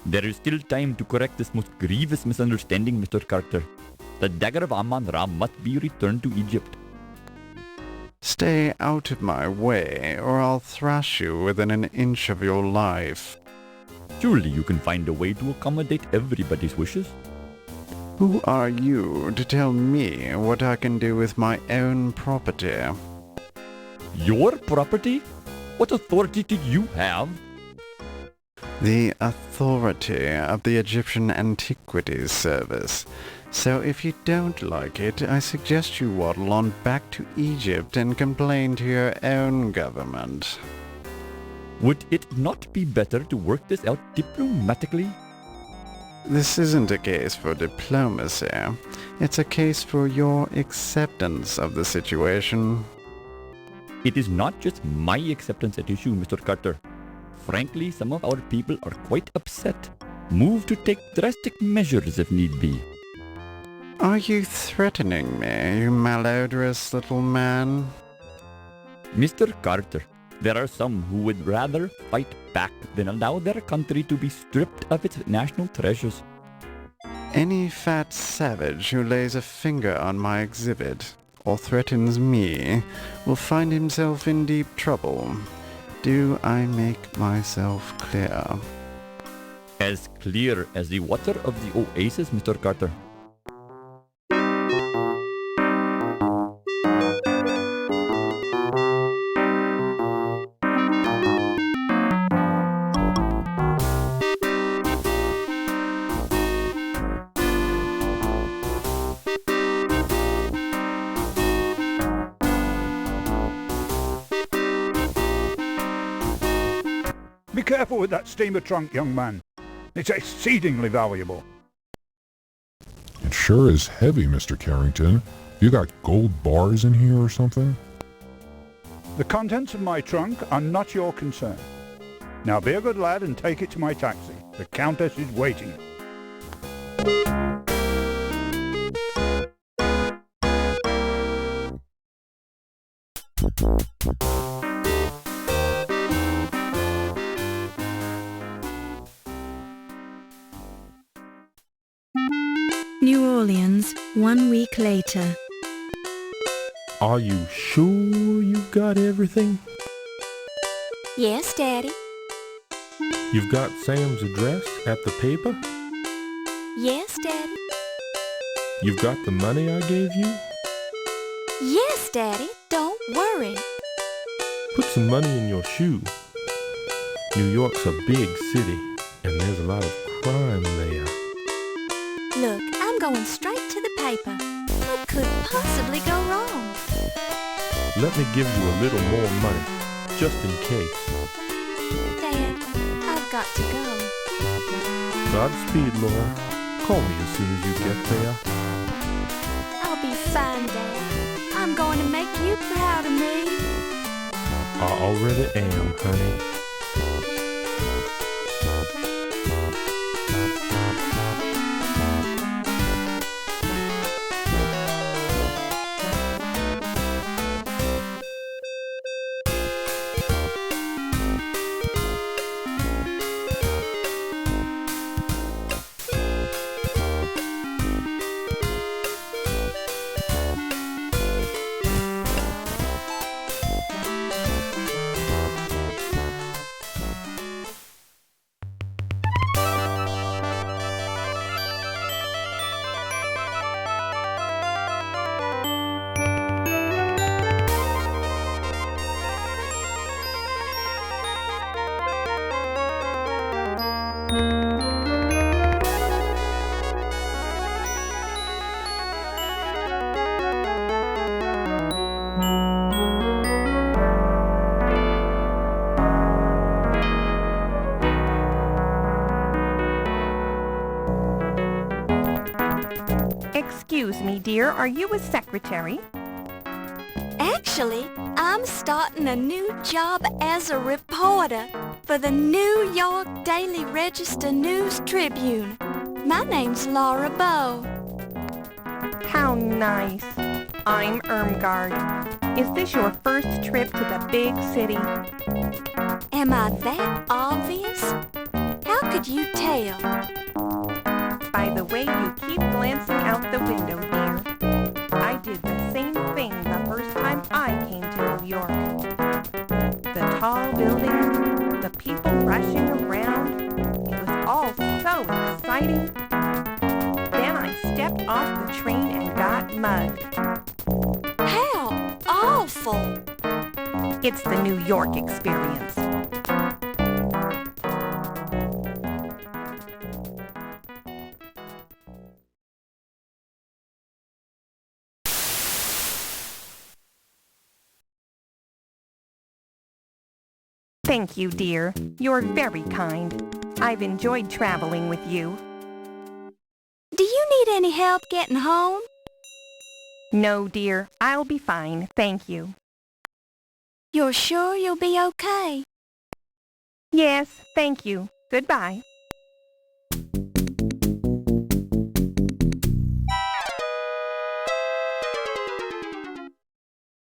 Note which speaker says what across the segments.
Speaker 1: There is still time to correct this most grievous misunderstanding, Mr. Carter. The Dagger of Amon-Ra must be returned to Egypt.
Speaker 2: Stay out of my way, or I'll thrash you within an inch of your life.
Speaker 1: Surely you can find a way to accommodate everybody's wishes.
Speaker 2: Who are you to tell me what I can do with my own property?
Speaker 1: Your property? What authority did you have?
Speaker 2: The authority of the Egyptian Antiquities Service. So if you don't like it, I suggest you waddle on back to Egypt and complain to your own government.
Speaker 1: Would it not be better to work this out diplomatically?
Speaker 2: This isn't a case for diplomacy. It's a case for your acceptance of the situation.
Speaker 1: It is not just my acceptance at issue, Mr. Carter. Frankly, some of our people are quite upset, moved to take drastic measures if need be.
Speaker 2: Are you threatening me, you malodorous little man?
Speaker 1: Mr. Carter, there are some who would rather fight back than allow their country to be stripped of its national treasures.
Speaker 2: Any fat savage who lays a finger on my exhibit or threatens me will find himself in deep trouble. Do I make myself clear?
Speaker 1: As clear as the water of the oasis, Mr. Carter.
Speaker 3: Be careful with that steamer trunk, young man. It's exceedingly valuable.
Speaker 4: It sure is heavy, Mr. Carrington. You got gold bars in here or something?
Speaker 3: The contents of my trunk are not your concern. Now be a good lad and take it to my taxi. The Countess is waiting.
Speaker 5: New Orleans, 1 week later.
Speaker 6: Are you sure you've got everything?
Speaker 7: Yes, Daddy.
Speaker 6: You've got Sam's address at the paper?
Speaker 7: Yes, Daddy.
Speaker 6: You've got the money I gave you?
Speaker 7: Yes, Daddy. Don't worry.
Speaker 6: Put some money in your shoe. New York's a big city, and there's a lot of crime there.
Speaker 7: Look, I'm going straight to the paper. What could possibly go wrong?
Speaker 6: Let me give you a little more money, just in case.
Speaker 7: Dad, I've got to go.
Speaker 6: Godspeed, Laura. Call me as soon as you get there.
Speaker 7: I'll be fine, Dad. I'm going to make you proud of me.
Speaker 6: I already am, honey.
Speaker 8: Excuse me, dear, are you a secretary?
Speaker 7: Actually, I'm starting a new job as a reporter for the New York Daily Register News Tribune. My name's Laura Bowe.
Speaker 8: How nice. I'm Irmgard. Is this your first trip to the big city?
Speaker 7: Am I that obvious? How could you tell?
Speaker 8: By the way you keep glancing out the window, dear. I did the same thing the first time I came to New York. The tall buildings, the people rushing around, it was all so exciting. Then I stepped off the train and got mugged.
Speaker 7: How awful!
Speaker 8: It's the New York experience. Thank you, dear. You're very kind. I've enjoyed traveling with you.
Speaker 7: Do you need any help getting home?
Speaker 8: No, dear. I'll be fine. Thank you.
Speaker 7: You're sure you'll be okay?
Speaker 8: Yes, thank you. Goodbye.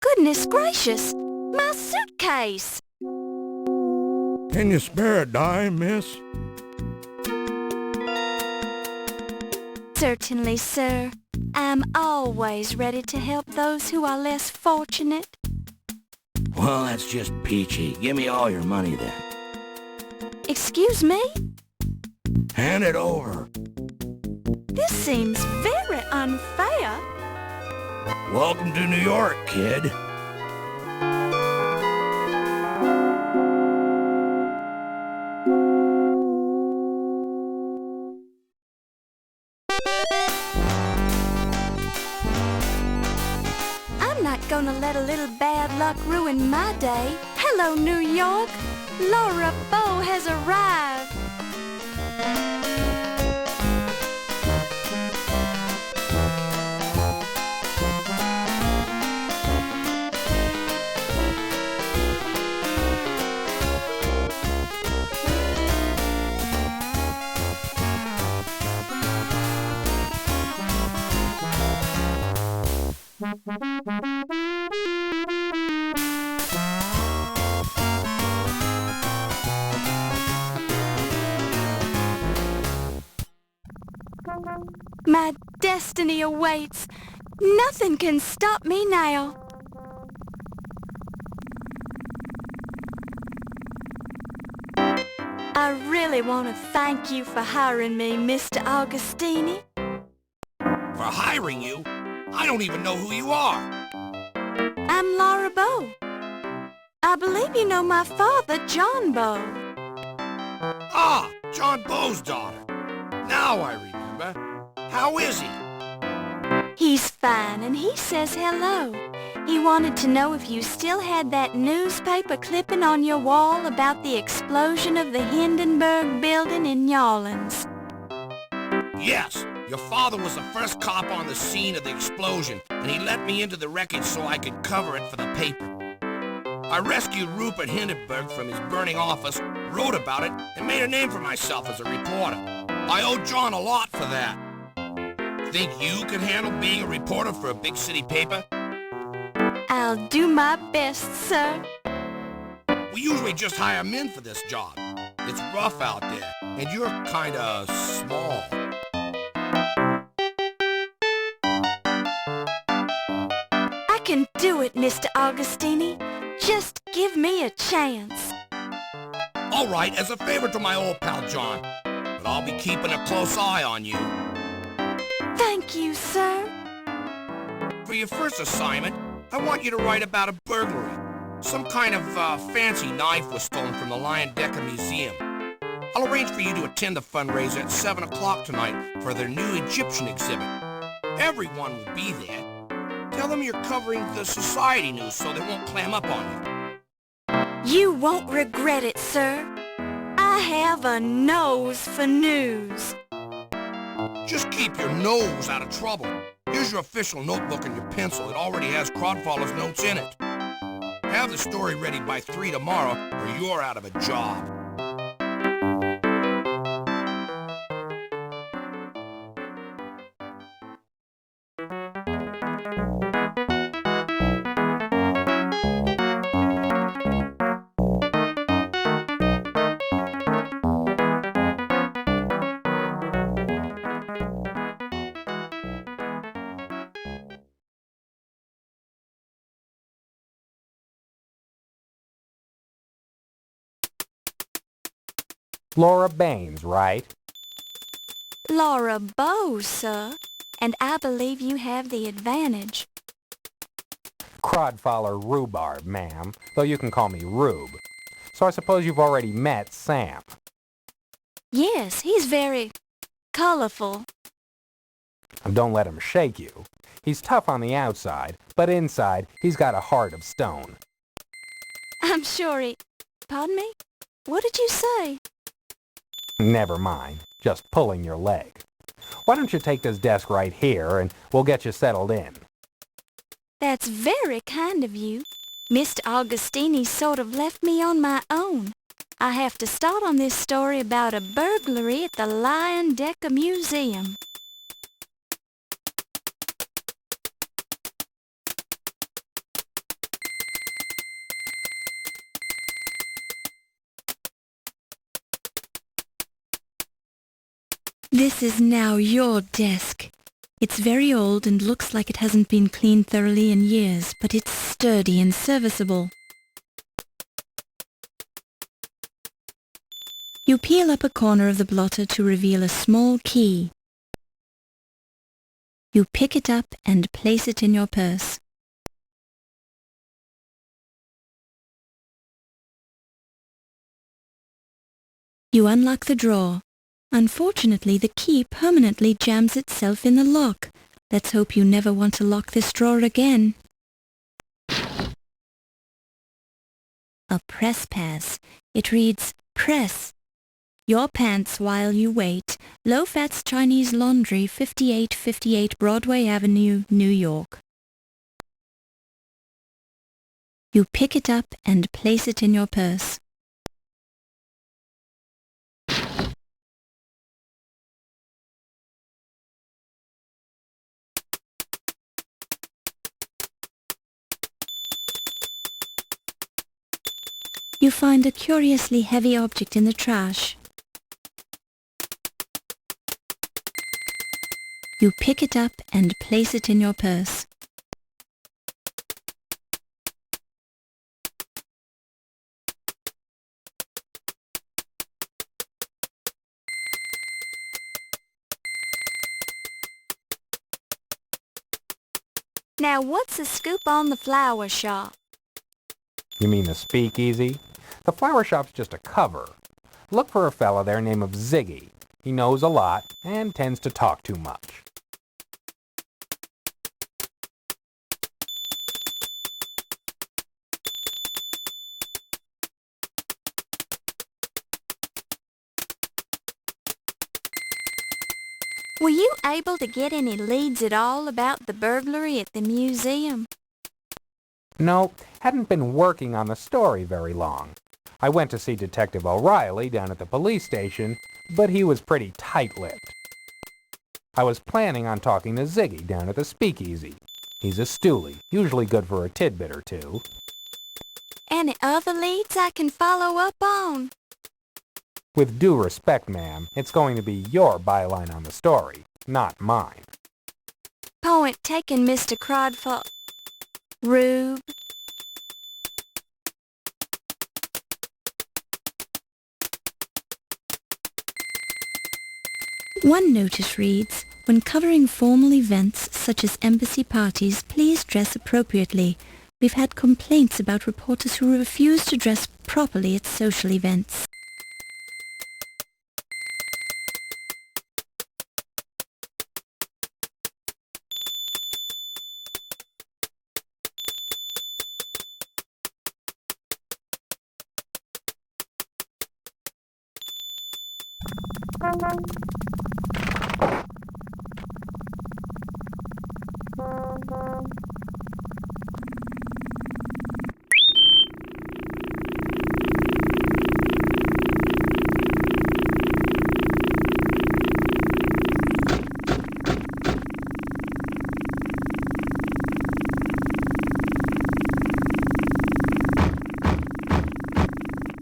Speaker 7: Goodness gracious! My suitcase!
Speaker 9: Can you spare a dime, miss?
Speaker 7: Certainly, sir. I'm always ready to help those who are less fortunate.
Speaker 10: Well, that's just peachy. Give me all your money then.
Speaker 7: Excuse me?
Speaker 10: Hand it over.
Speaker 7: This seems very unfair.
Speaker 10: Welcome to New York, kid.
Speaker 7: I'm not gonna let a little bad luck ruin my day. Hello, New York. Laura Bowe has arrived. My destiny awaits. Nothing can stop me now. I really want to thank you for hiring me, Mr. Augustini.
Speaker 10: For hiring you? I don't even know who you are.
Speaker 7: I'm Laura Bowe. I believe you know my father, John Bowe.
Speaker 10: Ah, John Bowe's daughter. Now I remember. How is he?
Speaker 7: He's fine, and he says hello. He wanted to know if you still had that newspaper clipping on your wall about the explosion of the Hindenburg building in New Orleans.
Speaker 10: Yes, your father was the first cop on the scene of the explosion, and he let me into the wreckage so I could cover it for the paper. I rescued Rupert Hindenburg from his burning office, wrote about it, and made a name for myself as a reporter. I owe John a lot for that. Think you could handle being a reporter for a big city paper?
Speaker 7: I'll do my best, sir.
Speaker 10: We usually just hire men for this job. It's rough out there, and you're kinda small.
Speaker 7: I can do it, Mr. Augustini. Just give me a chance.
Speaker 10: All right, as a favor to my old pal John, but I'll be keeping a close eye on you.
Speaker 7: Thank you, sir.
Speaker 10: For your first assignment, I want you to write about a burglary. Some kind of fancy knife was stolen from the Lion Decker Museum. I'll arrange for you to attend the fundraiser at 7 o'clock tonight for their new Egyptian exhibit. Everyone will be there. Tell them you're covering the society news so they won't clam up on you.
Speaker 7: You won't regret it, sir. I have a nose for news.
Speaker 10: Just keep your nose out of trouble. Here's your official notebook and your pencil. It already has Crodfaller's notes in it. Have the story ready by 3 tomorrow or you're out of a job.
Speaker 11: Laura Baines, right?
Speaker 7: Laura Bowes, sir. And I believe you have the advantage.
Speaker 11: Crodfaller Rhubarb, ma'am, though you can call me Rube. So I suppose you've already met Sam.
Speaker 7: Yes, he's very colorful.
Speaker 11: Don't let him shake you. He's tough on the outside, but inside he's got a heart of stone.
Speaker 7: I'm sure he... Pardon me? What did you say?
Speaker 11: Never mind, just pulling your leg. Why don't you take this desk right here and we'll get you settled in.
Speaker 7: That's very kind of you. Mr. Augustini sort of left me on my own. I have to start on this story about a burglary at the Lion Decker Museum.
Speaker 5: This is now your desk. It's very old and looks like it hasn't been cleaned thoroughly in years, but it's sturdy and serviceable. You peel up a corner of the blotter to reveal a small key. You pick it up and place it in your purse. You unlock the drawer. Unfortunately, the key permanently jams itself in the lock. Let's hope you never want to lock this drawer again. A press pass. It reads, Press. Your pants while you wait. Low-Fats Chinese Laundry, 5858 Broadway Avenue, New York. You pick it up and place it in your purse. You find a curiously heavy object in the trash. You pick it up and place it in your purse.
Speaker 7: Now what's the scoop on the flower shop?
Speaker 11: You mean the speakeasy? The flower shop's just a cover. Look for a fella there named Ziggy. He knows a lot and tends to talk too much.
Speaker 7: Were you able to get any leads at all about the burglary at the museum?
Speaker 11: No, hadn't been working on the story very long. I went to see Detective O'Reilly down at the police station, but he was pretty tight-lipped. I was planning on talking to Ziggy down at the speakeasy. He's a stoolie, usually good for a tidbit or two.
Speaker 7: Any other leads I can follow up on?
Speaker 11: With due respect, ma'am, it's going to be your byline on the story, not mine.
Speaker 7: Point taken, Mr. Crodfall. Rube.
Speaker 5: One notice reads, when covering formal events such as embassy parties, please dress appropriately. We've had complaints about reporters who refuse to dress properly at social events.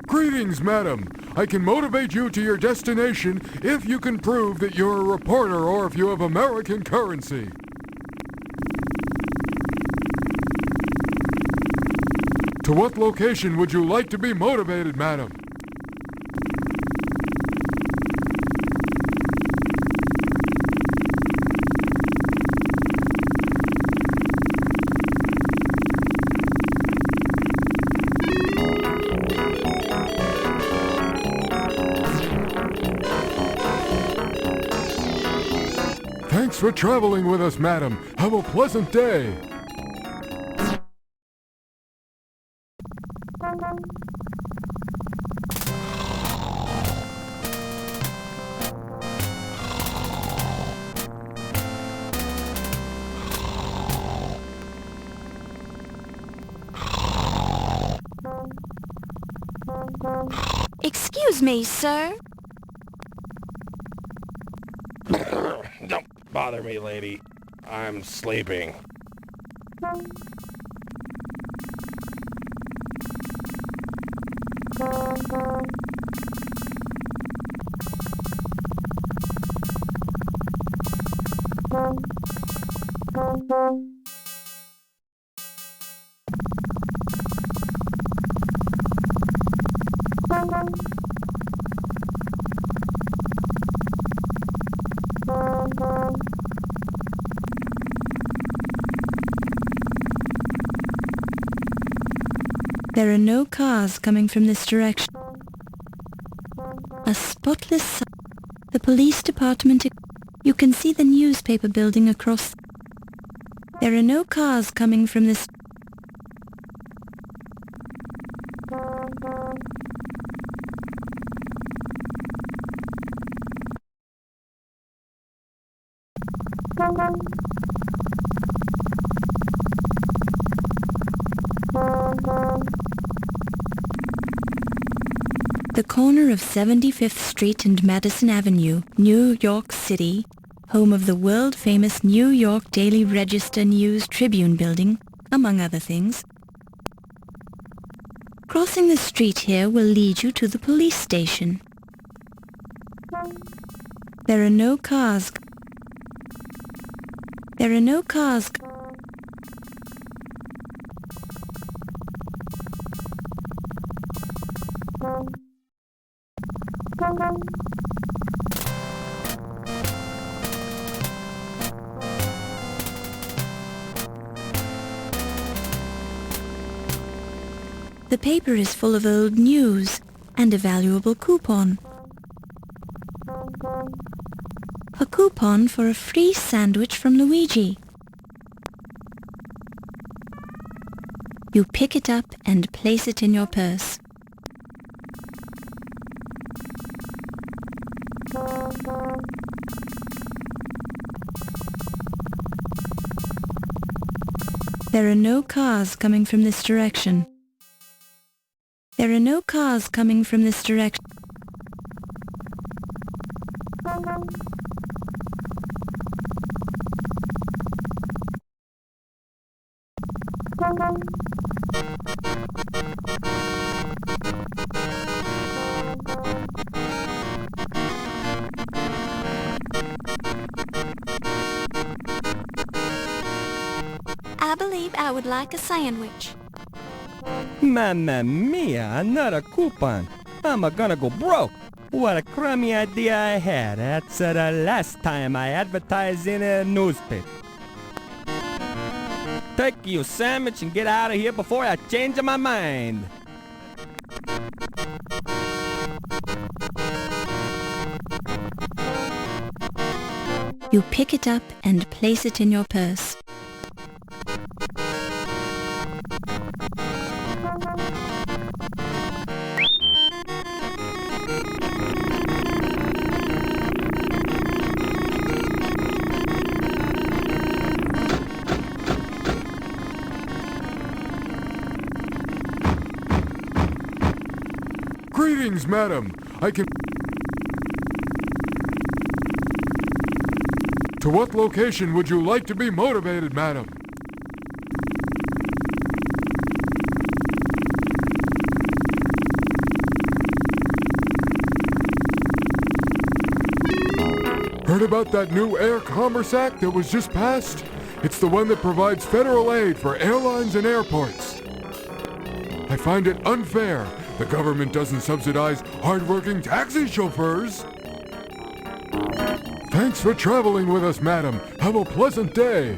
Speaker 4: Greetings, madam. I can motivate you to your destination if you can prove that you're a reporter or if you have American currency. To what location would you like to be motivated, madam? Thanks for traveling with us, madam. Have a pleasant day.
Speaker 7: Excuse me, sir.
Speaker 10: Don't bother me, lady. I'm sleeping.
Speaker 5: There are no cars coming from this direction. A spotless sun. The police department. You can see the newspaper building across. There are no cars coming from this. The corner of 75th Street and Madison Avenue, New York City, home of the world-famous New York Daily Register News Tribune building, among other things. Crossing the street here will lead you to the police station. There are no cars. There are no cars. The paper is full of old news and a valuable coupon. A coupon for a free sandwich from Luigi. You pick it up and place it in your purse. There are no cars coming from this direction. There are no cars coming from this direction.
Speaker 7: I believe I would like a sandwich.
Speaker 12: Mamma mia, another coupon. I'm gonna go broke. What a crummy idea I had. That's the last time I advertised in a newspaper. Take your sandwich and get out of here before I change my mind.
Speaker 5: You pick it up and place it in your purse.
Speaker 4: Greetings, madam. I can... To what location would you like to be motivated, madam? Heard about that new Air Commerce Act that was just passed? It's the one that provides federal aid for airlines and airports. I find it unfair. The government doesn't subsidize hard-working taxi chauffeurs. Thanks for traveling with us, madam. Have a pleasant day.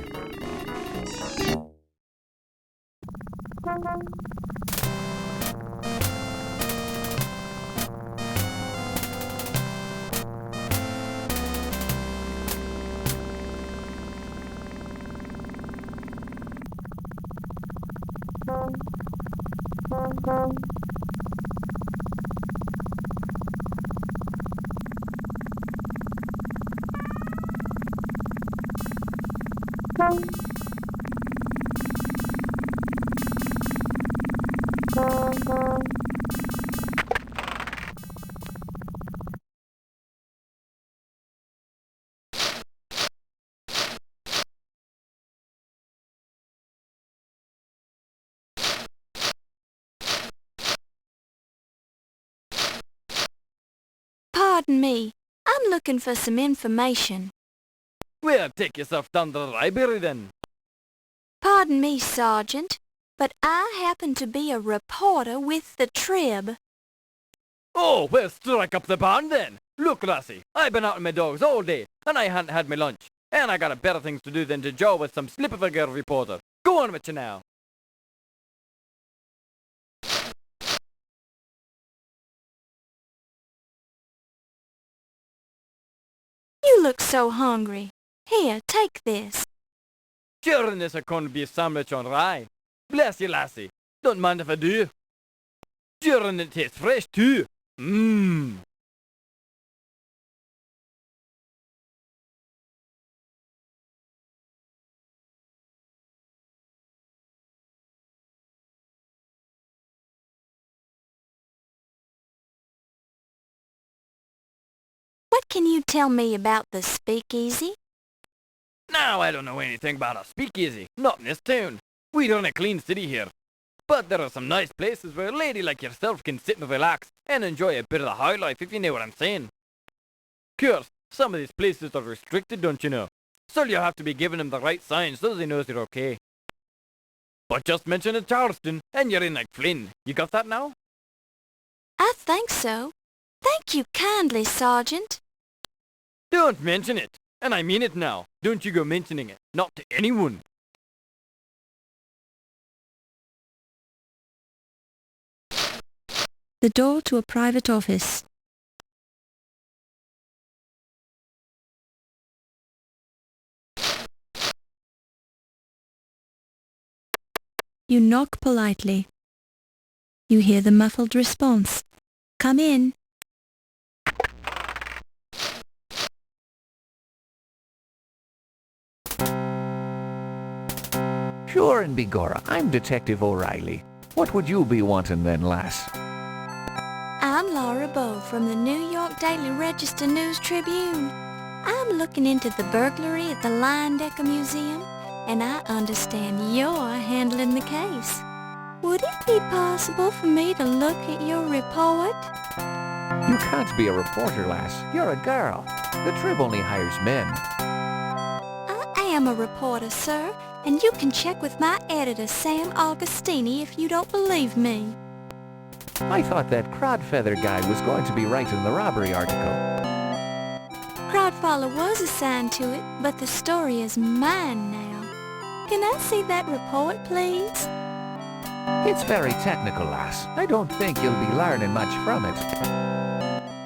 Speaker 7: Pardon me. I'm looking for some information.
Speaker 13: Well, take yourself down to the library then.
Speaker 7: Pardon me, Sergeant, but I happen to be a reporter with the Trib.
Speaker 13: Oh, well, strike up the band then. Look, lassie, I've been out with my dogs all day, and I hadn't had my lunch. And I got better things to do than to jaw with some slip of a girl reporter. Go on with you now.
Speaker 7: You look so hungry. Here, take this.
Speaker 13: Sure, and this a corned beef sandwich on rye. Bless you, lassie. Don't mind if I do. Sure, and it tastes fresh too. Mmm.
Speaker 7: What can you tell me about the speakeasy?
Speaker 13: Now, I don't know anything about a speakeasy. Not in this town. We run a clean city here. But there are some nice places where a lady like yourself can sit and relax and enjoy a bit of the high life, if you know what I'm saying. Of course, some of these places are restricted, don't you know? So you'll have to be giving them the right signs so they know you're okay. But just mention it Charleston, and you're in like Flynn. You got that now?
Speaker 7: I think so. Thank you kindly, Sergeant.
Speaker 13: Don't mention it. And I mean it now. Don't you go mentioning it. Not to anyone.
Speaker 5: The door to a private office. You knock politely. You hear the muffled response. Come in.
Speaker 14: Sure and begorra, I'm Detective O'Reilly. What would you be wanting then, lass?
Speaker 7: I'm Laura Bow from the New York Daily Register News Tribune. I'm looking into the burglary at the Decker Museum, and I understand you're handling the case. Would it be possible for me to look at your report?
Speaker 14: You can't be a reporter, lass. You're a girl. The Trib only hires men.
Speaker 7: I am a reporter, sir, and you can check with my editor, Sam Augustini, if you don't believe me.
Speaker 14: I thought that Crodfeather guy was going to be writing the robbery article.
Speaker 7: Crodfaller was assigned to it, but the story is mine now. Can I see that report, please?
Speaker 14: It's very technical, lass. I don't think you'll be learning much from it.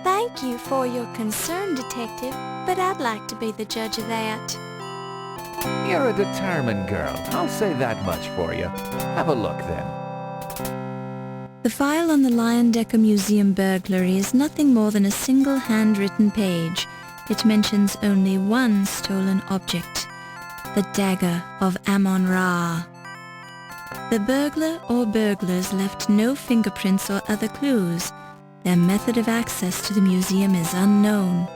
Speaker 7: Thank you for your concern, Detective, but I'd like to be the judge of that.
Speaker 14: You're a determined girl. I'll say that much for you. Have a look, then.
Speaker 5: The file on the Decker Museum burglary is nothing more than a single handwritten page. It mentions only one stolen object, the dagger of Amon Ra. The burglar or burglars left no fingerprints or other clues. Their method of access to the museum is unknown.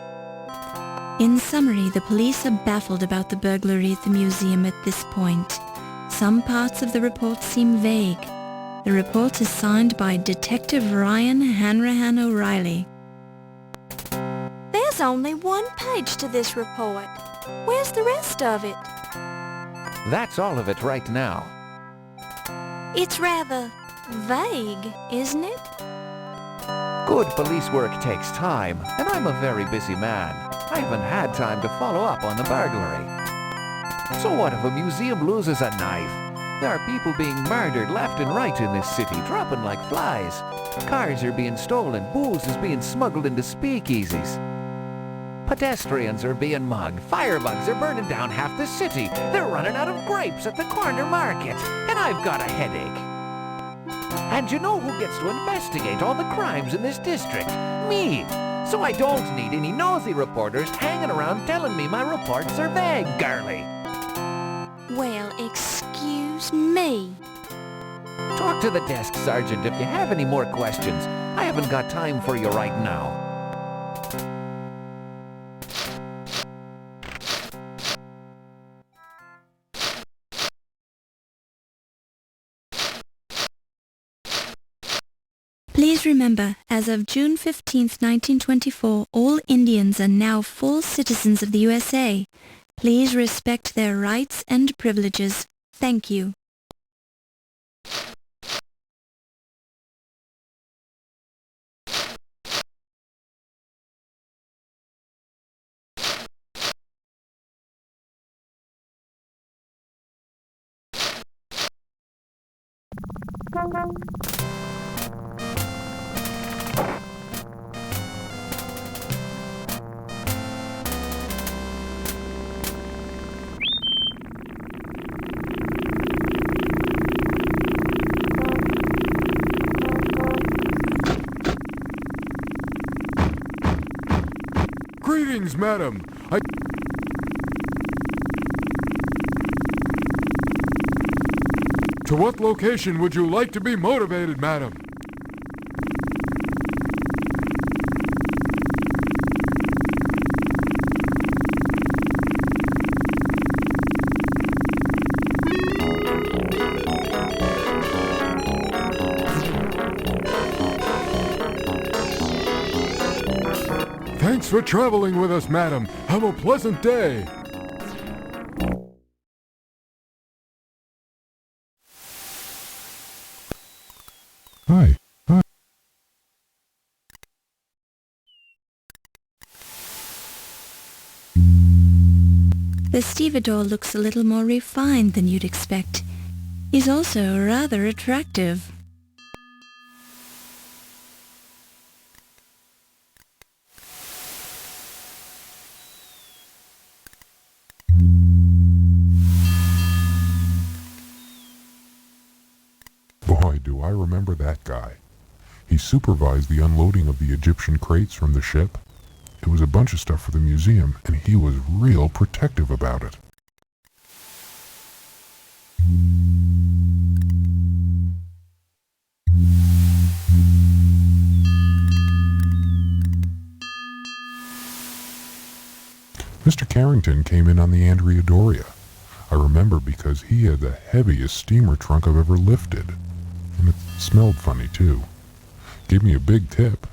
Speaker 5: In summary, the police are baffled about the burglary at the museum at this point. Some parts of the report seem vague. The report is signed by Detective Ryan Hanrahan O'Reilly.
Speaker 7: There's only one page to this report. Where's the rest of it?
Speaker 14: That's all of it right now.
Speaker 7: It's rather vague, isn't it?
Speaker 14: Good police work takes time, and I'm a very busy man. I haven't had time to follow up on the burglary. So what if a museum loses a knife? There are people being murdered left and right in this city, dropping like flies. Cars are being stolen, booze is being smuggled into speakeasies. Pedestrians are being mugged, firebugs are burning down half the city. They're running out of grapes at the corner market, and I've got a headache. And you know who gets to investigate all the crimes in this district? Me! So I don't need any nosy reporters hanging around telling me my reports are vague, girlie.
Speaker 7: Well, excuse me.
Speaker 14: Talk to the desk sergeant if you have any more questions. I haven't got time for you right now.
Speaker 5: Please remember, as of June 15, 1924, all Indians are now full citizens of the USA. Please respect their rights and privileges. Thank you.
Speaker 4: Greetings, madam. To what location would you like to be motivated, madam? Thanks for traveling with us, madam. Have a pleasant day. Hi.
Speaker 5: The stevedore looks a little more refined than you'd expect. He's also rather attractive.
Speaker 4: Boy, do I remember that guy. He supervised the unloading of the Egyptian crates from the ship. It was a bunch of stuff for the museum, and he was real protective about it. Mr. Carrington came in on the Andrea Doria. I remember because he had the heaviest steamer trunk I've ever lifted. And it smelled funny, too. Gave me a big tip.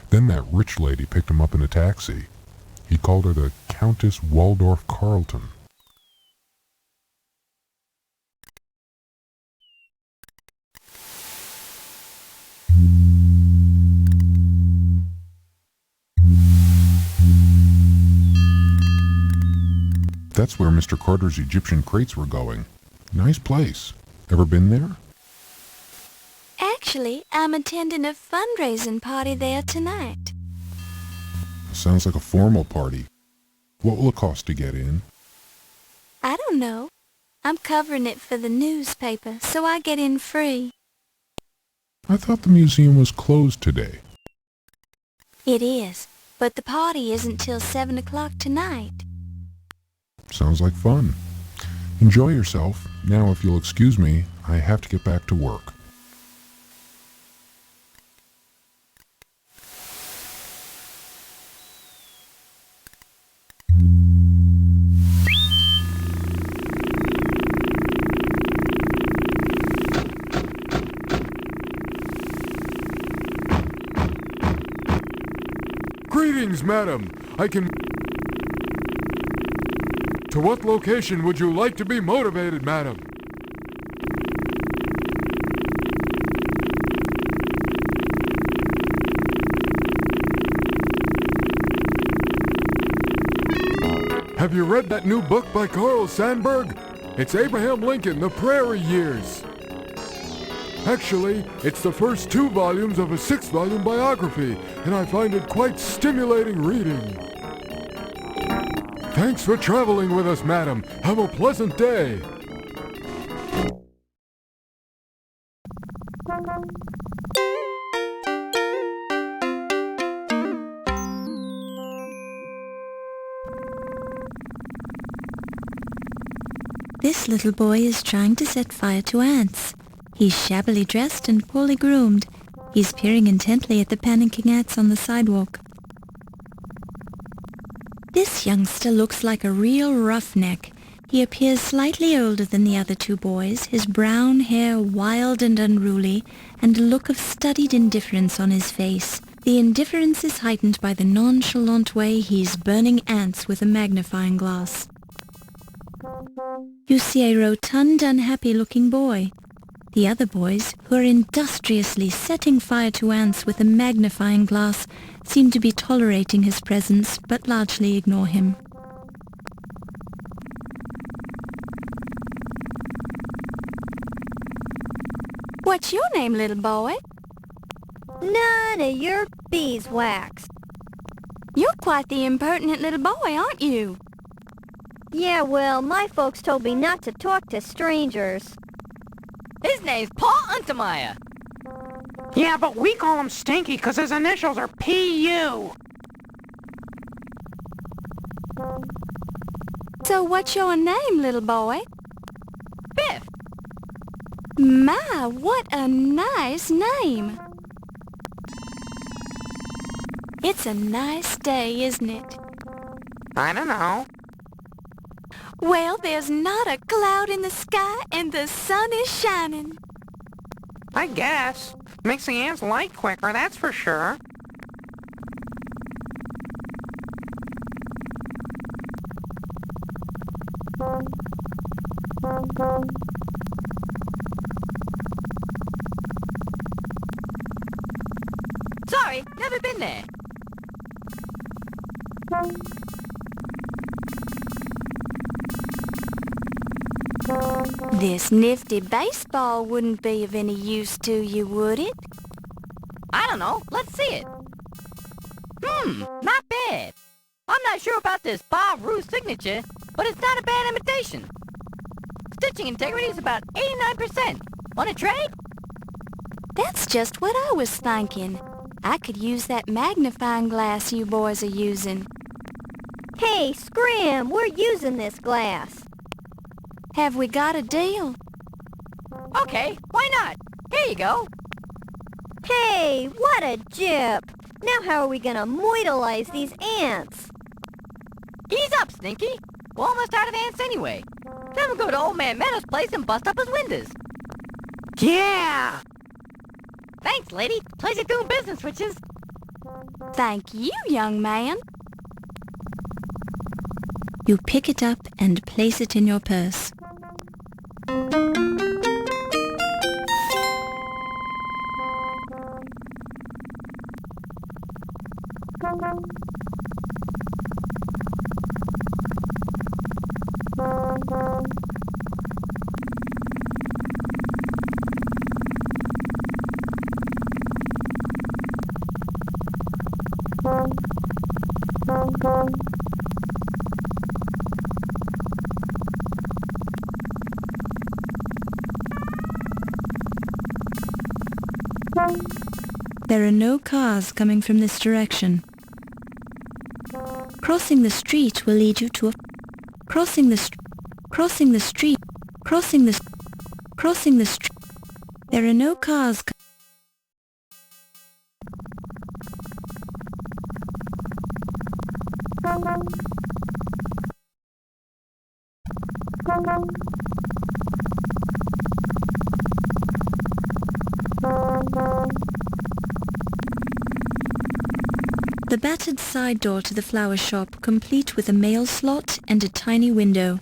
Speaker 4: Then that rich lady picked him up in a taxi. He called her the Countess Waldorf Carlton. That's where Mr. Carter's Egyptian crates were going. Nice place. Ever been there?
Speaker 7: Actually, I'm attending a fundraising party there tonight.
Speaker 4: Sounds like a formal party. What will it cost to get in?
Speaker 7: I don't know. I'm covering it for the newspaper, so I get in free.
Speaker 4: I thought the museum was closed today.
Speaker 7: It is, but the party isn't till 7 o'clock tonight.
Speaker 4: Sounds like fun. Enjoy yourself. Now, if you'll excuse me, I have to get back to work. Greetings, madam. I can... To what location would you like to be motivated, madam? Have you read that new book by Carl Sandburg? It's Abraham Lincoln, The Prairie Years. Actually, it's the first 2 volumes of a 6-volume biography, and I find it quite stimulating reading. Thanks for traveling with us, madam. Have a pleasant day.
Speaker 5: This little boy is trying to set fire to ants. He's shabbily dressed and poorly groomed. He's peering intently at the panicking ants on the sidewalk. This youngster looks like a real roughneck. He appears slightly older than the other 2 boys, his brown hair wild and unruly, and a look of studied indifference on his face. The indifference is heightened by the nonchalant way he's burning ants with a magnifying glass. You see a rotund, unhappy-looking boy. The other boys, who are industriously setting fire to ants with a magnifying glass, seem to be tolerating his presence, but largely ignore him.
Speaker 7: What's your name, little boy?
Speaker 15: None of your beeswax.
Speaker 7: You're quite the impertinent little boy, aren't you?
Speaker 15: Yeah, well, my folks told me not to talk to strangers.
Speaker 16: His name's Paul Untermeyer.
Speaker 17: Yeah, but we call him Stinky because his initials are P.U.
Speaker 7: So what's your name, little boy?
Speaker 16: Biff.
Speaker 7: My, what a nice name. It's a nice day, isn't it?
Speaker 17: I don't know.
Speaker 7: Well, there's not a cloud in the sky and the sun is shining.
Speaker 17: I guess. Makes the ants light quicker, that's for sure.
Speaker 16: Sorry, never been there.
Speaker 7: This nifty baseball wouldn't be of any use to you, would it?
Speaker 16: I don't know. Let's see it. Not bad. I'm not sure about this Bob Roos signature, but it's not a bad imitation. Stitching integrity is about 89%. Want to trade?
Speaker 7: That's just what I was thinking. I could use that magnifying glass you boys are using.
Speaker 15: Hey, Scram, we're using this glass.
Speaker 7: Have we got a deal?
Speaker 16: Okay, why not? Here you go.
Speaker 15: Hey, what a jip! Now how are we gonna moidalize these ants?
Speaker 16: Ease up, Stinky. We're almost out of ants anyway. Then we'll go to Old Man Meadow's place and bust up his windows.
Speaker 17: Yeah!
Speaker 16: Thanks, lady. Pleasure doing business, witches.
Speaker 7: Thank you, young man.
Speaker 5: You pick it up and place it in your purse. There are no cars coming from this direction. Crossing the street will lead you to a... Crossing the street... There are no cars... The battered side door to the flower shop, complete with a mail slot and a tiny window.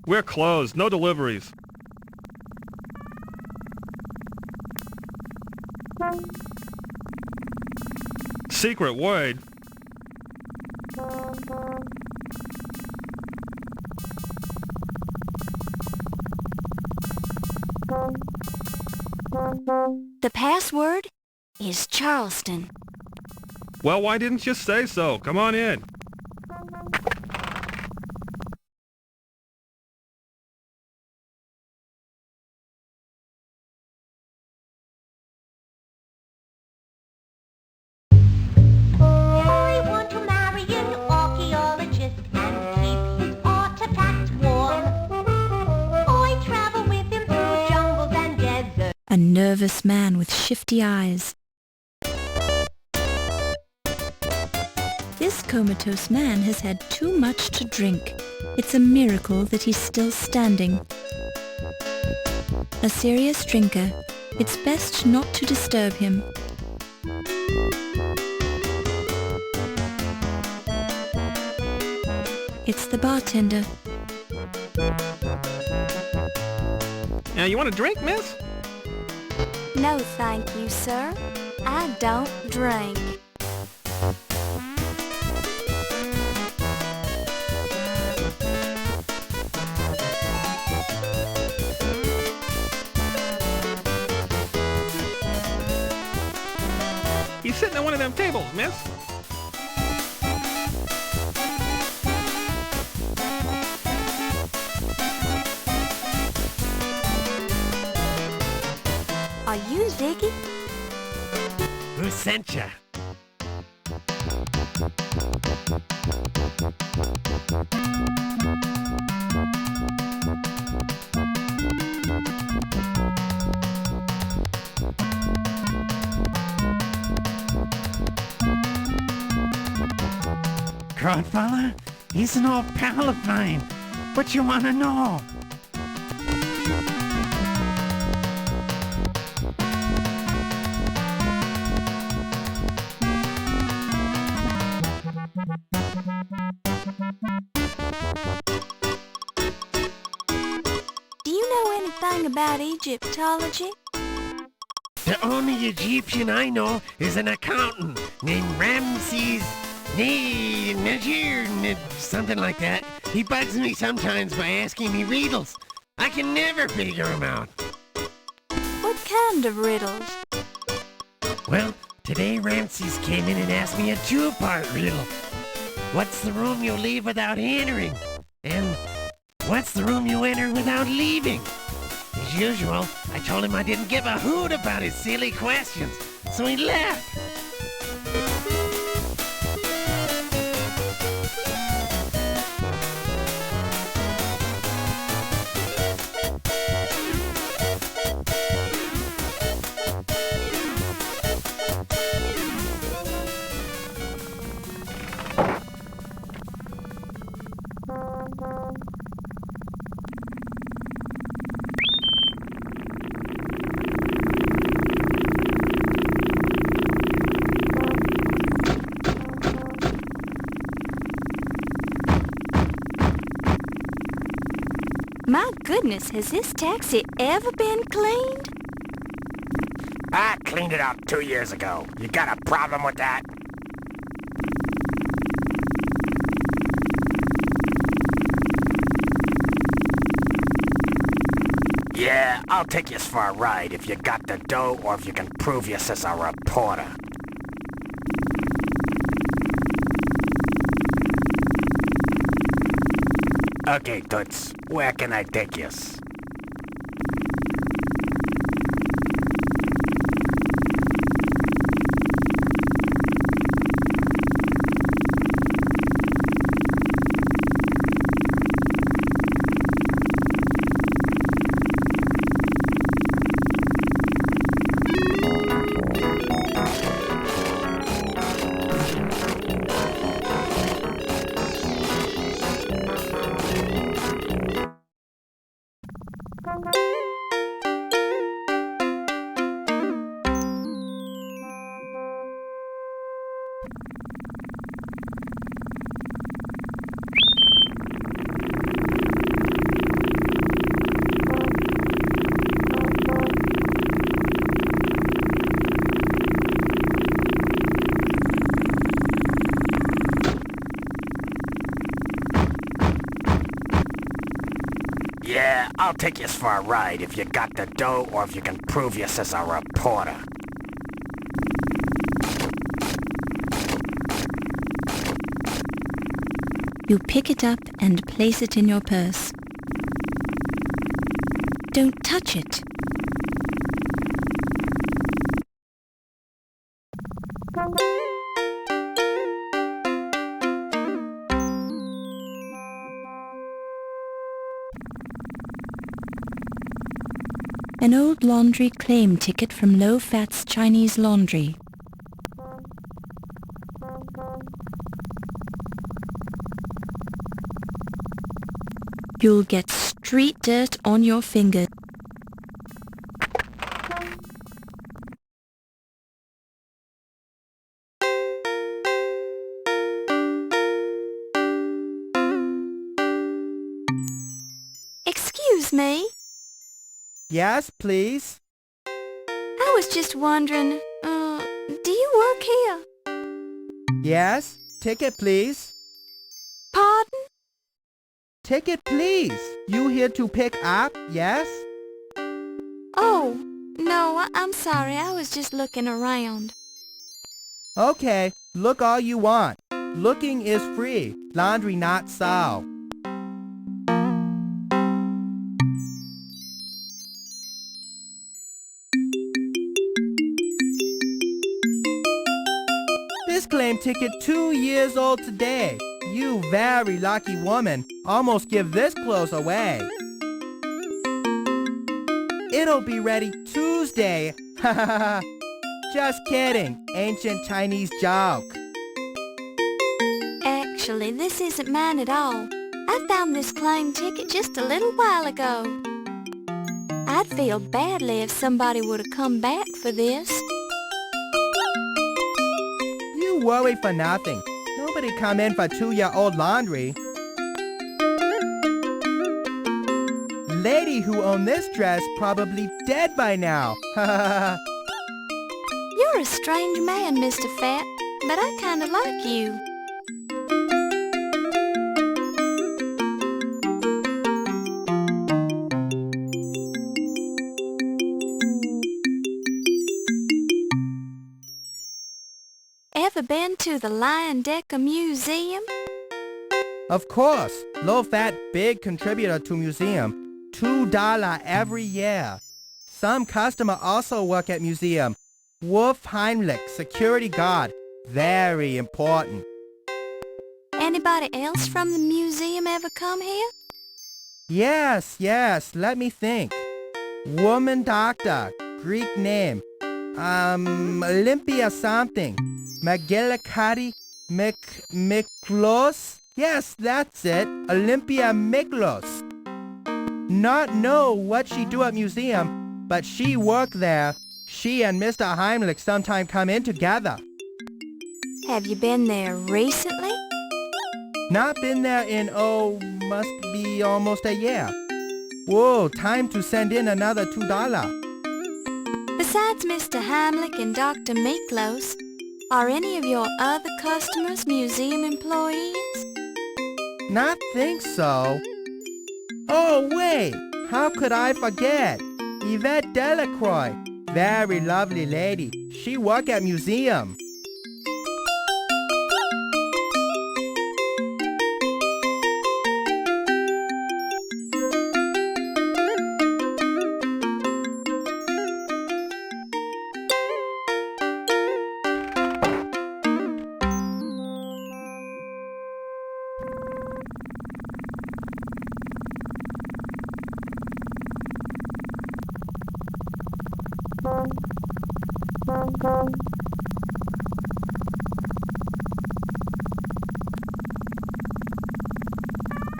Speaker 6: We're closed. No deliveries. Secret word.
Speaker 7: The password is Charleston.
Speaker 6: Well, why didn't you say so? Come on in.
Speaker 18: I want to marry an archaeologist and keep his artifacts warm. I travel with him through jungles and deserts.
Speaker 5: A nervous man with shifty eyes. This comatose man has had too much to drink. It's a miracle that he's still standing. A serious drinker. It's best not to disturb him. It's the bartender.
Speaker 6: You want a drink, miss?
Speaker 7: No, thank you, sir. I don't drink.
Speaker 6: He's sitting at one of them tables, miss.
Speaker 7: Are you Ziggy?
Speaker 19: Who sent ya?
Speaker 9: Godfather, he's an old pal of mine. What you want to know?
Speaker 7: Do you know anything about Egyptology?
Speaker 19: The only Egyptian I know is an accountant named Ramses Najir, something like that. He bugs me sometimes by asking me riddles. I can never figure him out.
Speaker 7: What kind of riddles?
Speaker 19: Well, today Ramses came in and asked me a two-part riddle. What's the room you leave without entering? And what's the room you enter without leaving? As usual, I told him I didn't give a hoot about his silly questions, so he left.
Speaker 7: My goodness, has this taxi ever been cleaned?
Speaker 19: I cleaned it up 2 years ago. You got a problem with that? Yeah, I'll take you for a ride if you got the dough or if you can prove you're a reporter. Okay, Toots, where can I take you?
Speaker 9: I'll take yous for a ride if you got the dough or if you can prove yous as a reporter.
Speaker 5: You pick it up and place it in your purse. Don't touch it. An old laundry claim ticket from Low Fat's Chinese Laundry. You'll get street dirt on your finger.
Speaker 7: Excuse me.
Speaker 20: Yes, please.
Speaker 7: I was just wondering, do you work here?
Speaker 20: Yes, ticket, please.
Speaker 7: Pardon?
Speaker 20: Ticket, please. You here to pick up, yes?
Speaker 7: Oh, no, I'm sorry. I was just looking around.
Speaker 20: Okay, look all you want. Looking is free, laundry not so. This claim ticket 2 years old today. You very lucky woman. Almost give this clothes away. It'll be ready Tuesday. Ha ha ha. Just kidding. Ancient Chinese joke.
Speaker 7: Actually, this isn't mine at all. I found this claim ticket just a little while ago. I'd feel badly if somebody would have come back for this.
Speaker 20: You worry for nothing. Nobody come in for 2-year-old laundry. Lady who owned this dress probably dead by now.
Speaker 7: You're a strange man, Mr. Fat, but I kinda like you. Ever been to the Decker Museum?
Speaker 20: Of course. Low fat, big contributor to museum. $2 every year. Some customer also work at museum. Wolf Heimlich, security guard. Very important.
Speaker 7: Anybody else from the museum ever come here?
Speaker 20: Yes, let me think. Woman doctor, Greek name. Olympia something. McGillicuddy Miklos? Yes, that's it. Olympia Miklos. Not know what she do at museum, but she work there. She and Mr. Heimlich sometime come in together.
Speaker 7: Have you been there recently?
Speaker 20: Not been there in, must be almost a year. Whoa, time to send in another $2.
Speaker 7: Besides Mr. Heimlich and Dr. Miklos, are any of your other customers museum employees?
Speaker 20: Not think so. Oh, wait! How could I forget? Yvette Delacroix. Very lovely lady. She work at museum.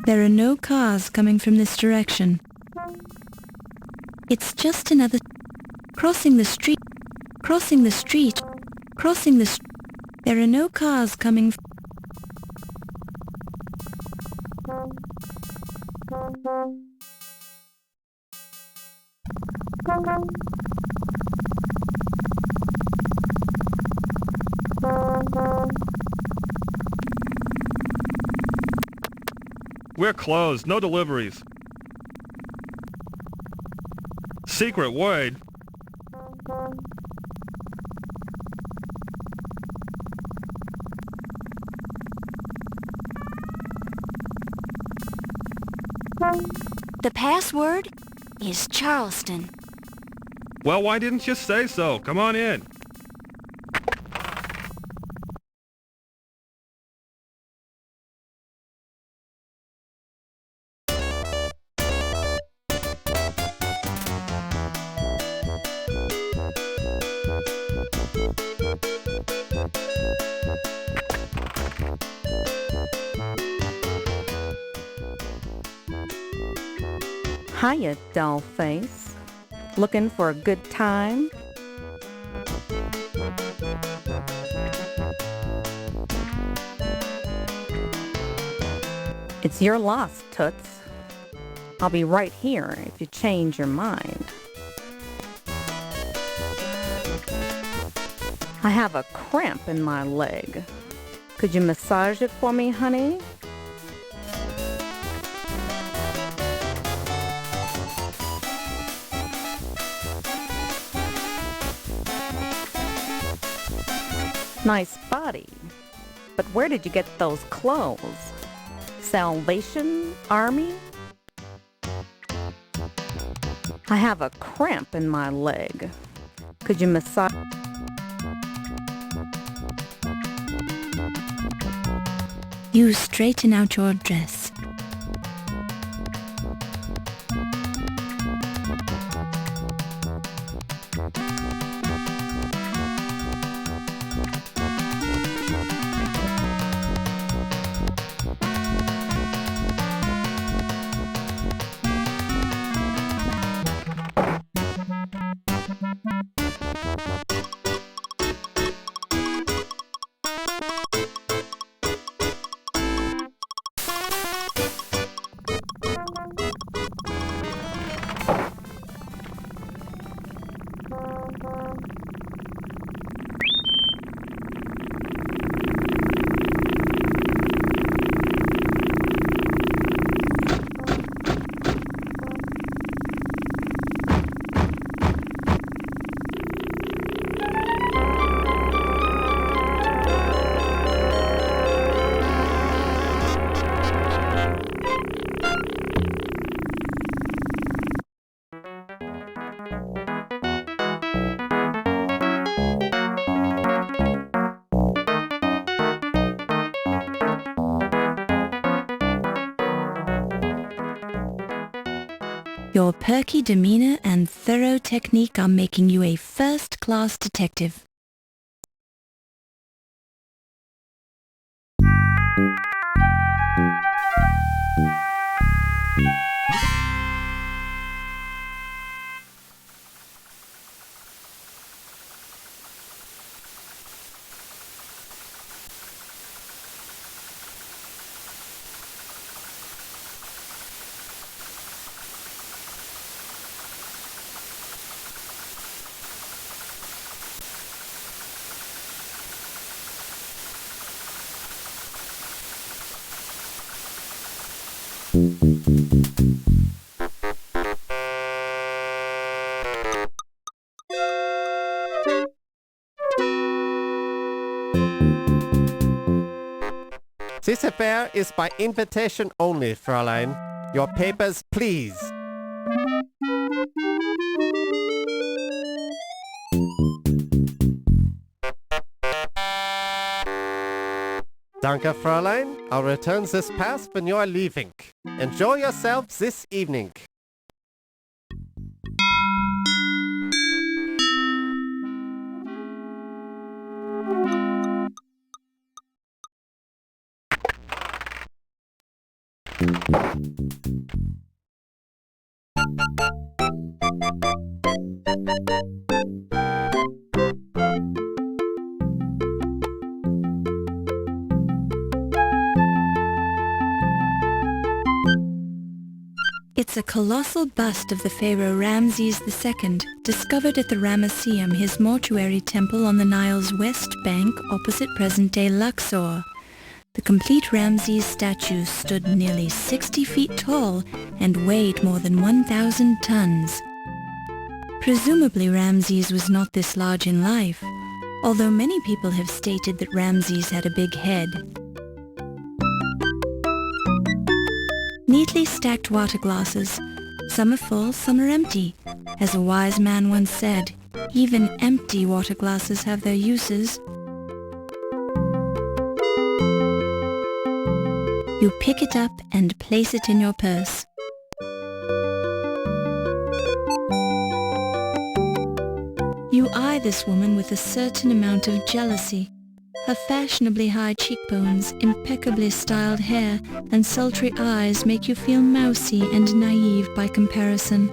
Speaker 5: There are no cars coming from this direction. It's just another... Crossing the street. Crossing the street. Crossing the... There are no cars coming...
Speaker 6: We're closed. No deliveries. Secret word?
Speaker 7: The password is Charleston.
Speaker 6: Well, why didn't you say so? Come on in.
Speaker 8: Hiya, dollface. Looking for a good time? It's your loss, Toots. I'll be right here if you change your mind. I have a cramp in my leg. Could you massage it for me, honey? Nice body. But where did you get those clothes? Salvation Army? I have a cramp in my leg. Could you massage?
Speaker 5: You straighten out your dress. Your perky demeanor and thorough technique are making you a first-class detective.
Speaker 21: This affair is by invitation only, Fräulein. Your papers, please. Danke, Fräulein. I'll return this pass when you are leaving. Enjoy yourself this evening.
Speaker 5: It's a colossal bust of the pharaoh Ramses II, discovered at the Ramesseum, his mortuary temple on the Nile's west bank opposite present-day Luxor. The complete Ramses statue stood nearly 60 feet tall and weighed more than 1,000 tons. Presumably Ramses was not this large in life, although many people have stated that Ramses had a big head. Neatly stacked water glasses. Some are full, some are empty. As a wise man once said, even empty water glasses have their uses. You pick it up and place it in your purse. You eye this woman with a certain amount of jealousy. Her fashionably high cheekbones, impeccably styled hair, and sultry eyes make you feel mousy and naive by comparison.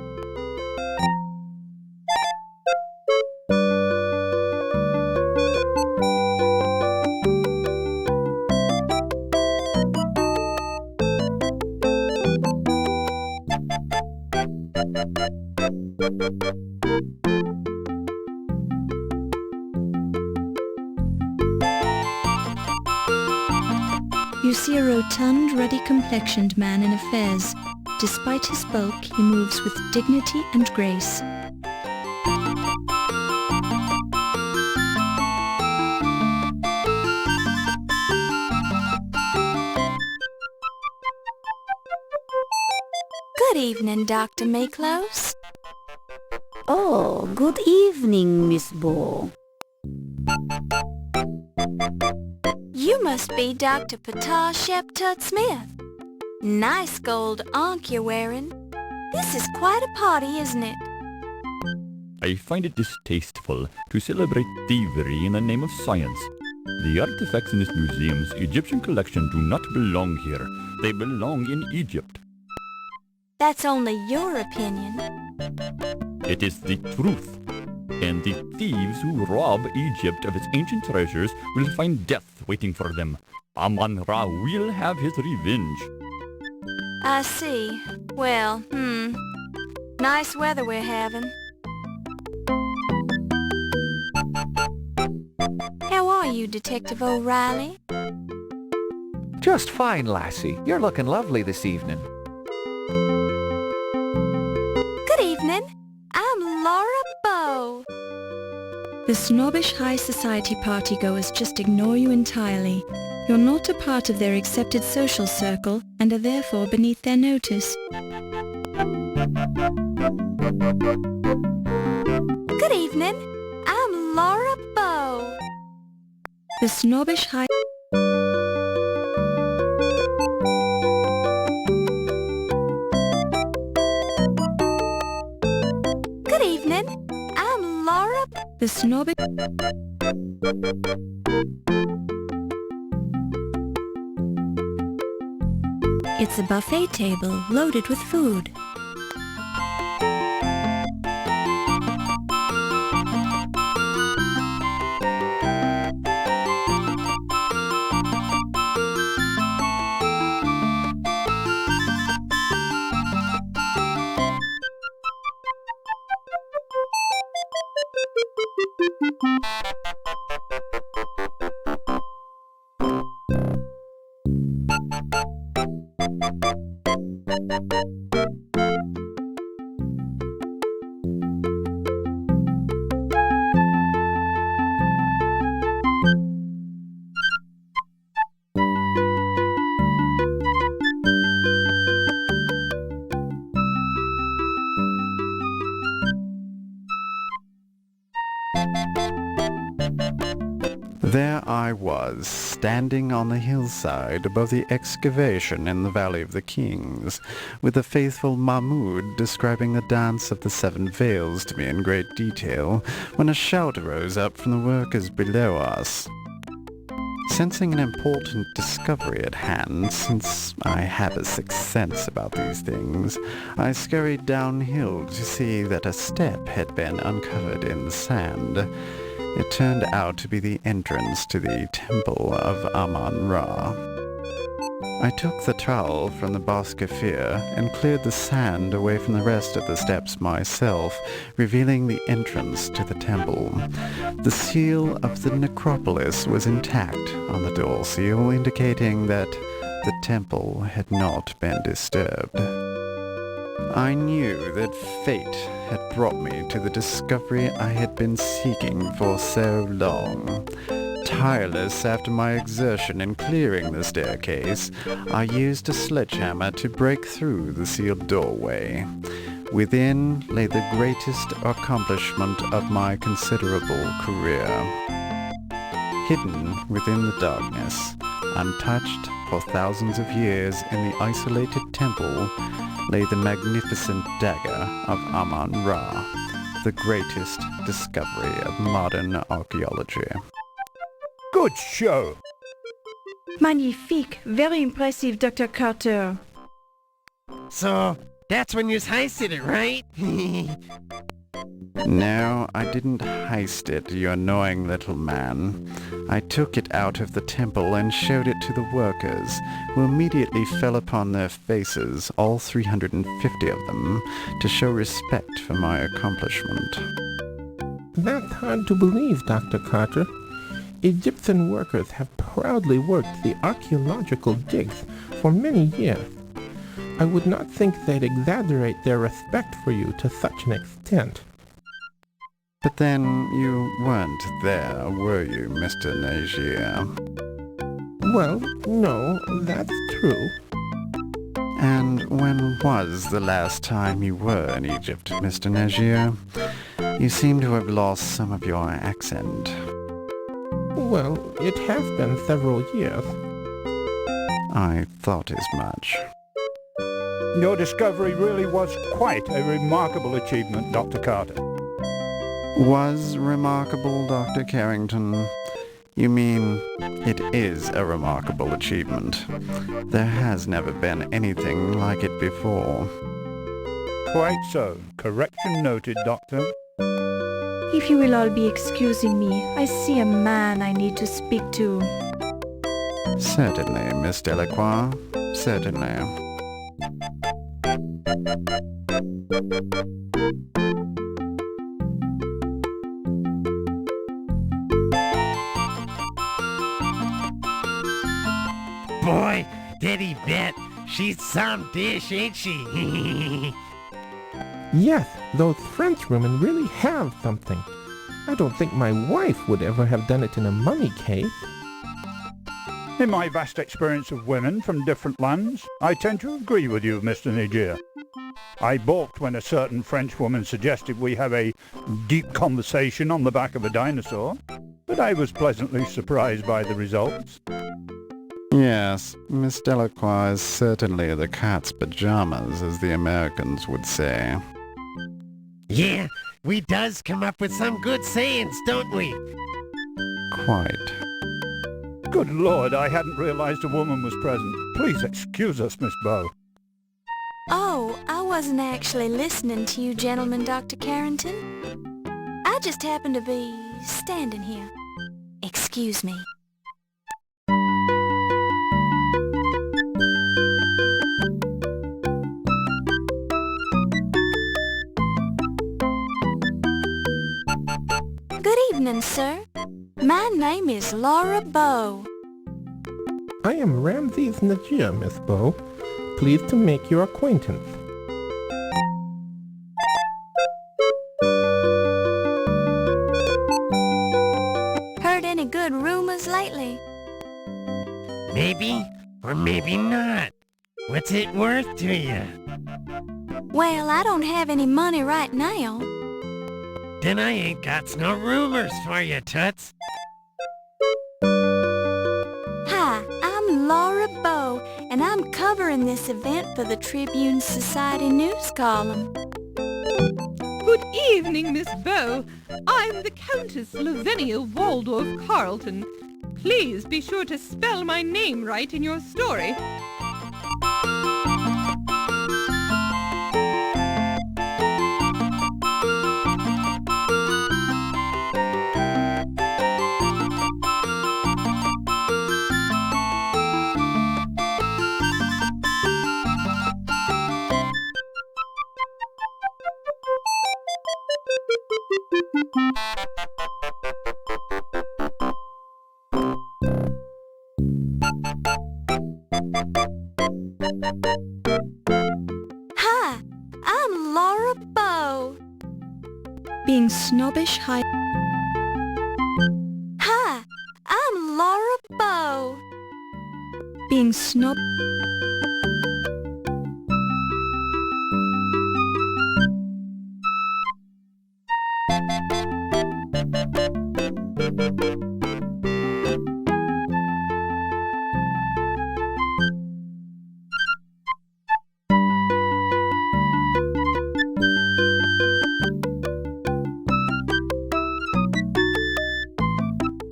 Speaker 5: You see a rotund, ruddy-complexioned man in a fez. Despite his bulk, he moves with dignity and grace.
Speaker 7: Good evening, Dr. Mayclose.
Speaker 2: Oh, good evening, Miss Ball.
Speaker 7: You must be Dr. Ptah Sheptut Smith. Nice gold ankh you're wearing. This is quite a party, isn't it?
Speaker 1: I find it distasteful to celebrate thievery in the name of science. The artifacts in this museum's Egyptian collection do not belong here. They belong in Egypt.
Speaker 7: That's only your opinion.
Speaker 1: It is the truth. And the thieves who rob Egypt of its ancient treasures will find death waiting for them. Amon-Ra will have his revenge.
Speaker 7: I see. Well, nice weather we're having. How are you, Detective O'Reilly?
Speaker 14: Just fine, lassie. You're looking lovely this evening.
Speaker 7: Good evening. I'm Laura Bow.
Speaker 5: The snobbish high society partygoers just ignore you entirely. You're not a part of their accepted social circle and are therefore beneath their notice.
Speaker 7: Good evening. I'm Laura Bow.
Speaker 5: The snobbish high...
Speaker 7: Good evening. I'm Laura...
Speaker 5: The snobbish... It's a buffet table loaded with food.
Speaker 22: There I was, standing on the hillside above the excavation in the Valley of the Kings, with the faithful Mahmud describing the dance of the seven veils to me in great detail, when a shout arose up from the workers below us. Sensing an important discovery at hand, since I have a sixth sense about these things, I scurried downhill to see that a step had been uncovered in the sand. It turned out to be the entrance to the temple of Amon-Ra. I took the trowel from the Bas Kafir and cleared the sand away from the rest of the steps myself, revealing the entrance to the temple. The seal of the necropolis was intact on the door seal, indicating that the temple had not been disturbed. I knew that fate had brought me to the discovery I had been seeking for so long. Tireless after my exertion in clearing the staircase, I used a sledgehammer to break through the sealed doorway. Within lay the greatest accomplishment of my considerable career. Hidden within the darkness, untouched for thousands of years in the isolated temple, lay the magnificent dagger of Amon Ra, the greatest discovery of modern archaeology.
Speaker 3: Good show.
Speaker 11: Magnifique. Very impressive, Dr. Carter.
Speaker 19: So, that's when you heisted it, right?
Speaker 22: No, I didn't heist it, you annoying little man. I took it out of the temple and showed it to the workers, who immediately fell upon their faces, all 350 of them, to show respect for my accomplishment.
Speaker 6: That's hard to believe, Dr. Carter. Egyptian workers have proudly worked the archaeological digs for many years. I would not think they'd exaggerate their respect for you to such an extent.
Speaker 22: But then you weren't there, were you, Mr. Nagier?
Speaker 6: Well, no, that's true.
Speaker 22: And when was the last time you were in Egypt, Mr. Nagier? You seem to have lost some of your accent.
Speaker 6: Well, it has been several years.
Speaker 22: I thought as much.
Speaker 3: Your discovery really was quite a remarkable achievement, Dr. Carter.
Speaker 22: Was remarkable, Dr. Carrington? You mean, it is a remarkable achievement. There has never been anything like it before.
Speaker 3: Quite so. Correction noted, Doctor.
Speaker 11: If you will all be excusing me, I see a man I need to speak to.
Speaker 22: Certainly, Miss Delacroix. Certainly.
Speaker 19: Boy, did he bet. She's some dish, ain't she?
Speaker 6: Yes, those French women really have something. I don't think my wife would ever have done it in a mummy case.
Speaker 3: In my vast experience of women from different lands, I tend to agree with you, Mr. Nagier. I balked when a certain French woman suggested we have a deep conversation on the back of a dinosaur, but I was pleasantly surprised by the results.
Speaker 22: Yes, Miss Delacroix is certainly the cat's pajamas, as the Americans would say.
Speaker 19: Yeah, we does come up with some good sayings, don't we?
Speaker 22: Quite.
Speaker 3: Good Lord, I hadn't realized a woman was present. Please excuse us, Miss Bow.
Speaker 7: Oh, I wasn't actually listening to you gentlemen, Dr. Carrington. I just happened to be standing here. Excuse me. Good evening, sir. My name is Laura Bow.
Speaker 6: I am Ramses Nagier, Miss Bow. Pleased to make your acquaintance.
Speaker 7: Heard any good rumors lately?
Speaker 19: Maybe, or maybe not. What's it worth to you?
Speaker 7: Well, I don't have any money right now.
Speaker 19: Then I ain't got no rumors for you, Toots.
Speaker 7: Hi, I'm Laura Bow, and I'm covering this event for the Tribune Society news column.
Speaker 23: Good evening, Miss Bow. I'm the Countess Lavinia Waldorf Carleton. Please be sure to spell my name right in your story.
Speaker 7: Hi,
Speaker 5: Being snobbish, high...
Speaker 7: Hi, I'm Laura Bow.
Speaker 5: Being snob...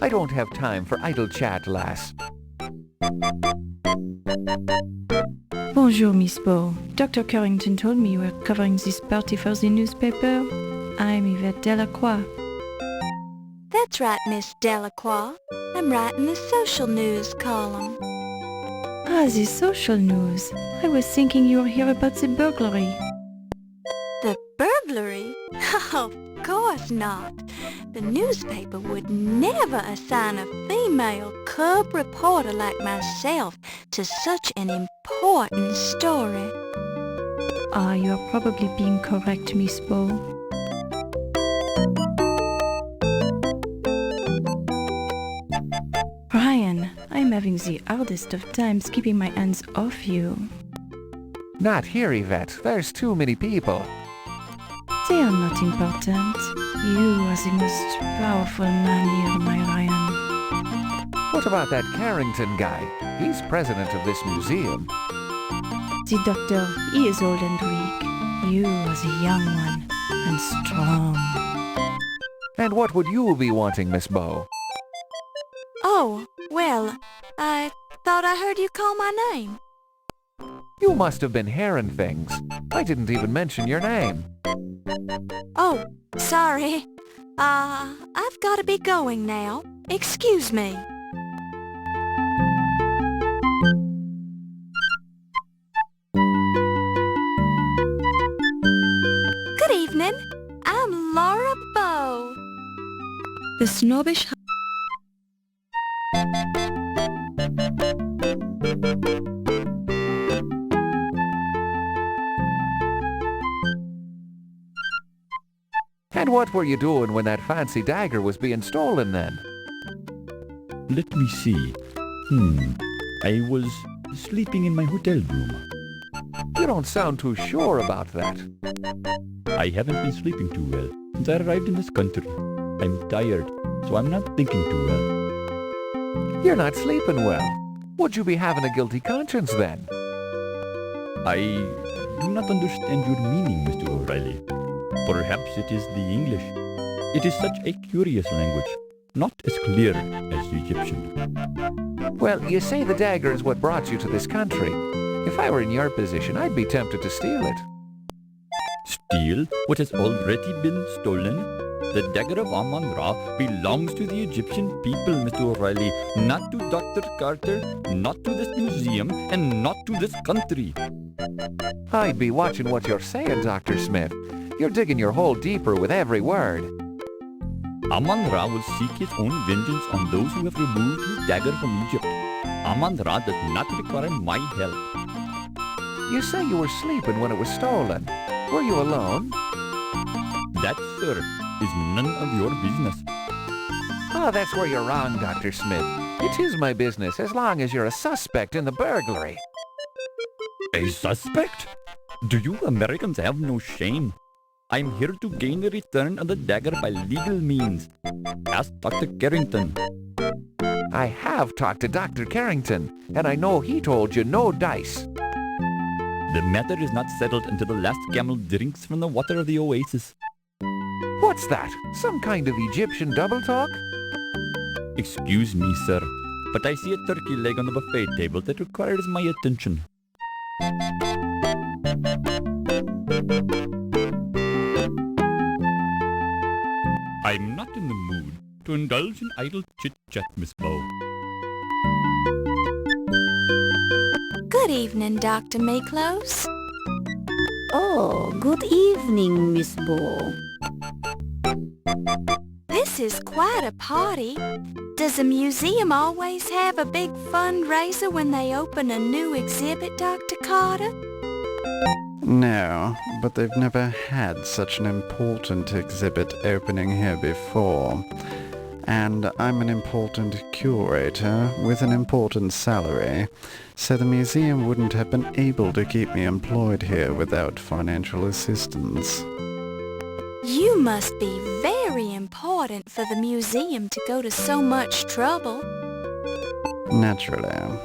Speaker 14: I don't have time for idle chat, lass.
Speaker 11: Bonjour, Miss Bow. Dr. Carrington told me you were covering this party for the newspaper. I'm Yvette Delacroix.
Speaker 7: That's right, Miss Delacroix. I'm writing the social news column.
Speaker 11: Ah, the social news. I was thinking you were here about the burglary.
Speaker 7: The burglary? Of course not. The newspaper would never assign a female cub reporter like myself to such an important story.
Speaker 11: Ah, you are probably being correct, Miss Bow. Brian, I'm having the hardest of times keeping my hands off you.
Speaker 14: Not here, Yvette. There's too many people.
Speaker 11: They are not important. You are the most powerful man here, my Ryan.
Speaker 14: What about that Carrington guy? He's president of this museum.
Speaker 11: The doctor, he is old and weak. You are the young one, and strong.
Speaker 14: And what would you be wanting, Miss Bow?
Speaker 7: Oh, well, I thought I heard you call my name.
Speaker 14: You must have been hearing things. I didn't even mention your name.
Speaker 7: Oh, sorry. I've got to be going now. Excuse me. Good evening. I'm Laura Bow.
Speaker 5: The snobbish...
Speaker 14: And what were you doing when that fancy dagger was being stolen then?
Speaker 1: Let me see. I was sleeping in my hotel room.
Speaker 14: You don't sound too sure about that.
Speaker 1: I haven't been sleeping too well since I arrived in this country. I'm tired, so I'm not thinking too well.
Speaker 14: You're not sleeping well. Would you be having a guilty conscience then?
Speaker 1: I do not understand your meaning, Mr. O'Reilly. Perhaps it is the English. It is such a curious language, not as clear as the Egyptian.
Speaker 14: Well, you say the dagger is what brought you to this country. If I were in your position, I'd be tempted to steal it.
Speaker 1: Steal what has already been stolen? The dagger of Amon Ra belongs to the Egyptian people, Mr. O'Reilly, not to Dr. Carter, not to this museum, and not to this country.
Speaker 14: I'd be watching what you're saying, Dr. Smith. You're digging your hole deeper with every word.
Speaker 1: Amon Ra will seek his own vengeance on those who have removed his dagger from Egypt. Amon Ra does not require my help.
Speaker 14: You say you were sleeping when it was stolen. Were you alone?
Speaker 1: That, sir, is none of your business.
Speaker 14: Oh, that's where you're wrong, Dr. Smith. It is my business as long as you're a suspect in the burglary.
Speaker 1: A suspect? Do you Americans have no shame? I'm here to gain the return of the dagger by legal means. Ask Dr. Carrington.
Speaker 14: I have talked to Dr. Carrington, and I know he told you no dice.
Speaker 1: The matter is not settled until the last camel drinks from the water of the oasis.
Speaker 14: What's that? Some kind of Egyptian double talk?
Speaker 1: Excuse me, sir, but I see a turkey leg on the buffet table that requires my attention. I'm not in the mood to indulge in idle chit-chat, Miss Bow.
Speaker 7: Good evening, Dr. Miklos.
Speaker 2: Oh, good evening, Miss Bow.
Speaker 7: This is quite a party. Does the museum always have a big fundraiser when they open a new exhibit, Dr. Carter?
Speaker 22: No, but they've never had such an important exhibit opening here before. And I'm an important curator with an important salary, so the museum wouldn't have been able to keep me employed here without financial assistance.
Speaker 7: You must be very important for the museum to go to so much trouble.
Speaker 22: Naturally.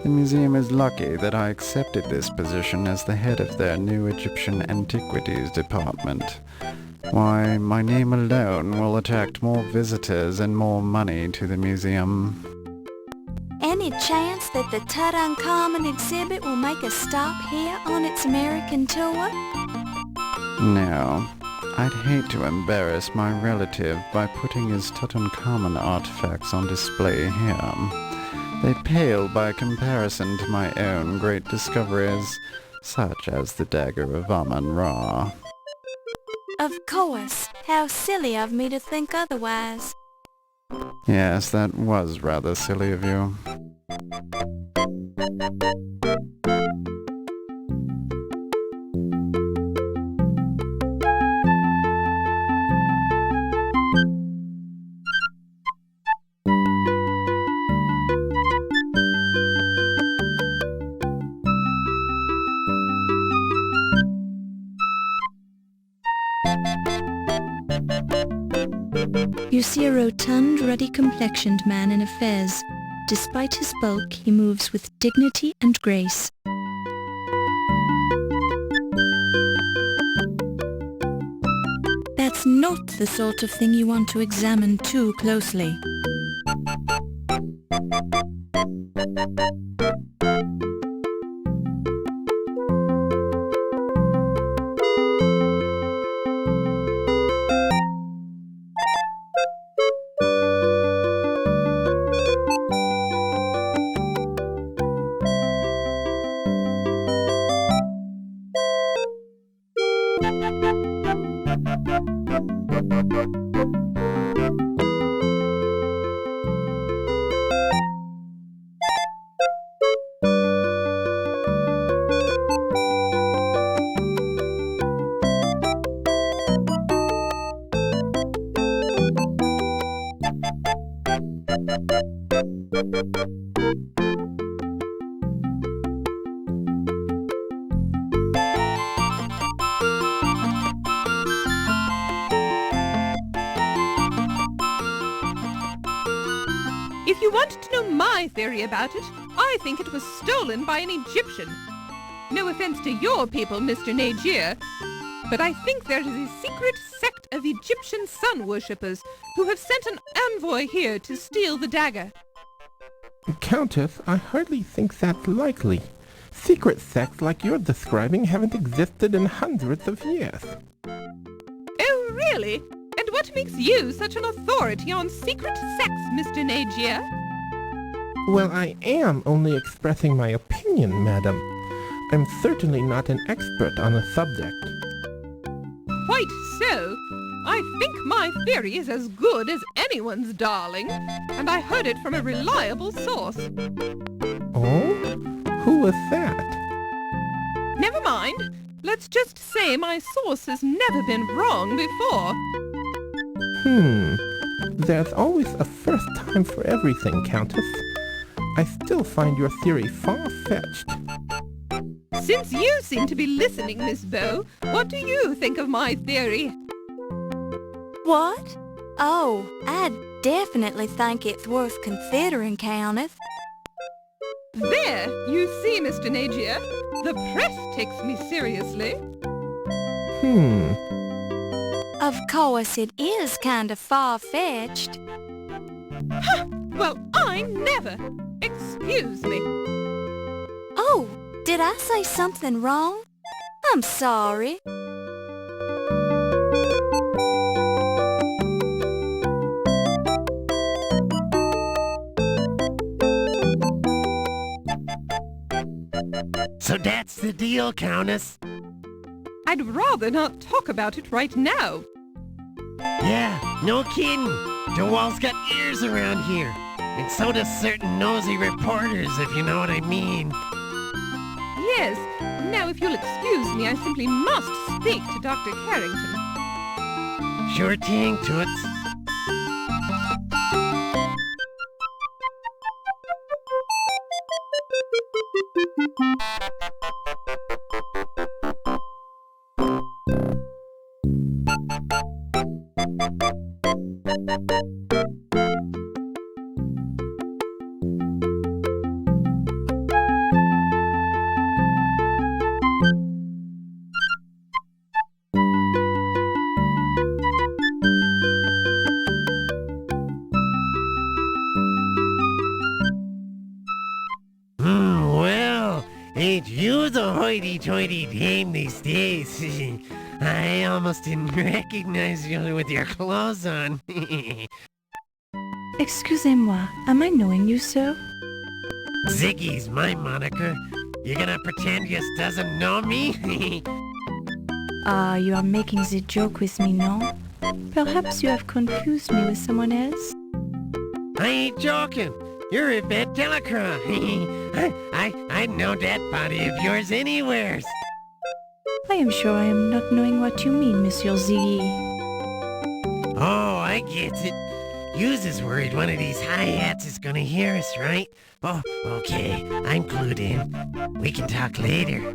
Speaker 22: The museum is lucky that I accepted this position as the head of their new Egyptian Antiquities department. Why, my name alone will attract more visitors and more money to the museum.
Speaker 7: Any chance that the Tutankhamun exhibit will make a stop here on its American tour?
Speaker 22: No. I'd hate to embarrass my relative by putting his Tutankhamun artifacts on display here. They pale by comparison to my own great discoveries, such as the Dagger of Amon-Ra.
Speaker 7: Of course. How silly of me to think otherwise.
Speaker 22: Yes, that was rather silly of you.
Speaker 5: You see a rotund, ruddy-complexioned man in a fez. Despite his bulk, he moves with dignity and grace. That's not the sort of thing you want to examine too closely.
Speaker 23: If you want to know my theory about it, I think it was stolen by an Egyptian. No offense to your people, Mr. Nagier, but I think there is a secret sect of Egyptian sun worshippers who have sent an envoy here to steal the dagger.
Speaker 6: Countess, I hardly think that's likely. Secret sects like you're describing haven't existed in hundreds of years.
Speaker 23: Oh, really? And what makes you such an authority on secret sects, Mr. Nagier?
Speaker 6: Well, I am only expressing my opinion, madam. I'm certainly not an expert on the subject.
Speaker 23: Quite so. I think my theory is as good as anyone's, darling, and I heard it from a reliable source.
Speaker 6: Oh? Who was that?
Speaker 23: Never mind. Let's just say my source has never been wrong before.
Speaker 6: There's always a first time for everything, Countess. I still find your theory far-fetched.
Speaker 23: Since you seem to be listening, Miss Bow, what do you think of my theory?
Speaker 7: What? Oh, I definitely think it's worth considering, Countess.
Speaker 23: There, you see, Mr. Nagier, the press takes me seriously.
Speaker 7: Of course, it is kind of far-fetched.
Speaker 23: Huh! Well, I never! Excuse me.
Speaker 7: Oh, did I say something wrong? I'm sorry.
Speaker 19: So that's the deal, Countess?
Speaker 23: I'd rather not talk about it right now.
Speaker 19: Yeah, no kidding. The wall's got ears around here. And so does certain nosy reporters, if you know what I mean.
Speaker 23: Yes, Now, if you'll excuse me, I simply must speak to Dr. Carrington.
Speaker 19: Sure thing, Toots. Well, ain't you the hoity-toity dame these days? I almost didn't recognize you with your clothes on.
Speaker 11: Excusez-moi, am I knowing you, sir?
Speaker 19: Ziggy's my moniker. You gonna pretend you doesn't know me?
Speaker 11: Ah, you are making the joke with me, no? Perhaps you have confused me with someone else?
Speaker 19: I ain't joking. You're Yvette Delacroix. I'd know that body of yours anywheres.
Speaker 11: I am sure I am not knowing what you mean, Monsieur Ziggy.
Speaker 19: Oh, I get it. You's is worried one of these hi-hats is gonna hear us, right? Oh, okay. I'm clued in. We can talk later.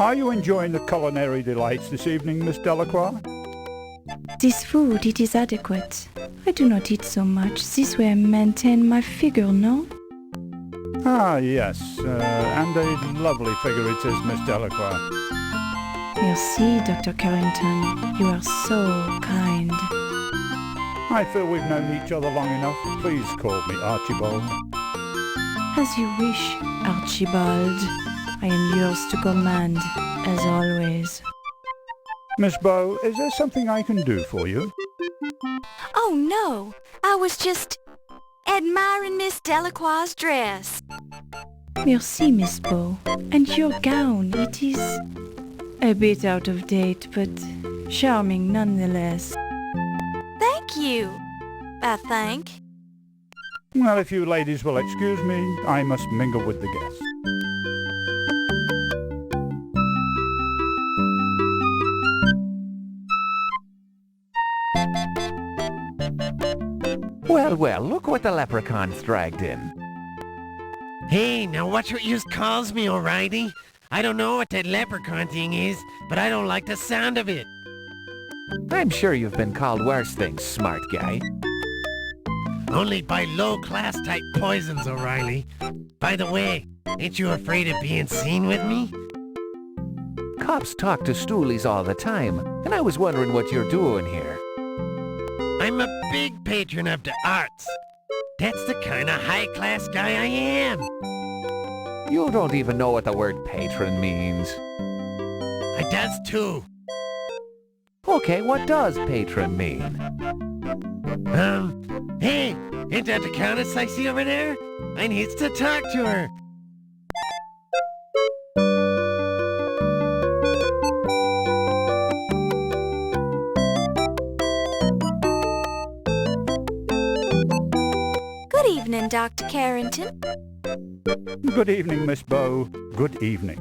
Speaker 3: Are you enjoying the culinary delights this evening, Miss Delacroix?
Speaker 11: This food, it is adequate. I do not eat so much. This way I maintain my figure, no?
Speaker 3: Ah, yes, and a lovely figure it is, Miss Delacroix.
Speaker 11: Merci, Dr. Carrington. You are so kind.
Speaker 3: I feel we've known each other long enough. Please call me Archibald.
Speaker 11: As you wish, Archibald. I am yours to command, as always.
Speaker 3: Miss Bow, is there something I can do for you?
Speaker 7: Oh, no. I was just admiring Miss Delacroix's dress.
Speaker 11: Merci, Miss Bow. And your gown, it is a bit out of date, but charming nonetheless.
Speaker 7: Thank you, I think.
Speaker 3: Well, if you ladies will excuse me, I must mingle with the guests.
Speaker 14: Well, well, look what the leprechaun's dragged in.
Speaker 19: Hey, now watch what yous calls me, O'Reilly. I don't know what that leprechaun thing is, but I don't like the sound of it.
Speaker 14: I'm sure you've been called worse things, smart guy.
Speaker 19: Only by low-class type poisons, O'Reilly. By the way, ain't you afraid of being seen with me?
Speaker 14: Cops talk to stoolies all the time, and I was wondering what you're doing here.
Speaker 19: I'm a big patron of the arts. That's the kind of high-class guy I am.
Speaker 14: You don't even know what the word patron means.
Speaker 19: I does too.
Speaker 14: Okay, what does patron mean?
Speaker 19: Hey, ain't that the countess I see over there? I needs to talk to her.
Speaker 7: Good evening, Dr. Carrington.
Speaker 3: Good evening, Miss Bow. Good evening.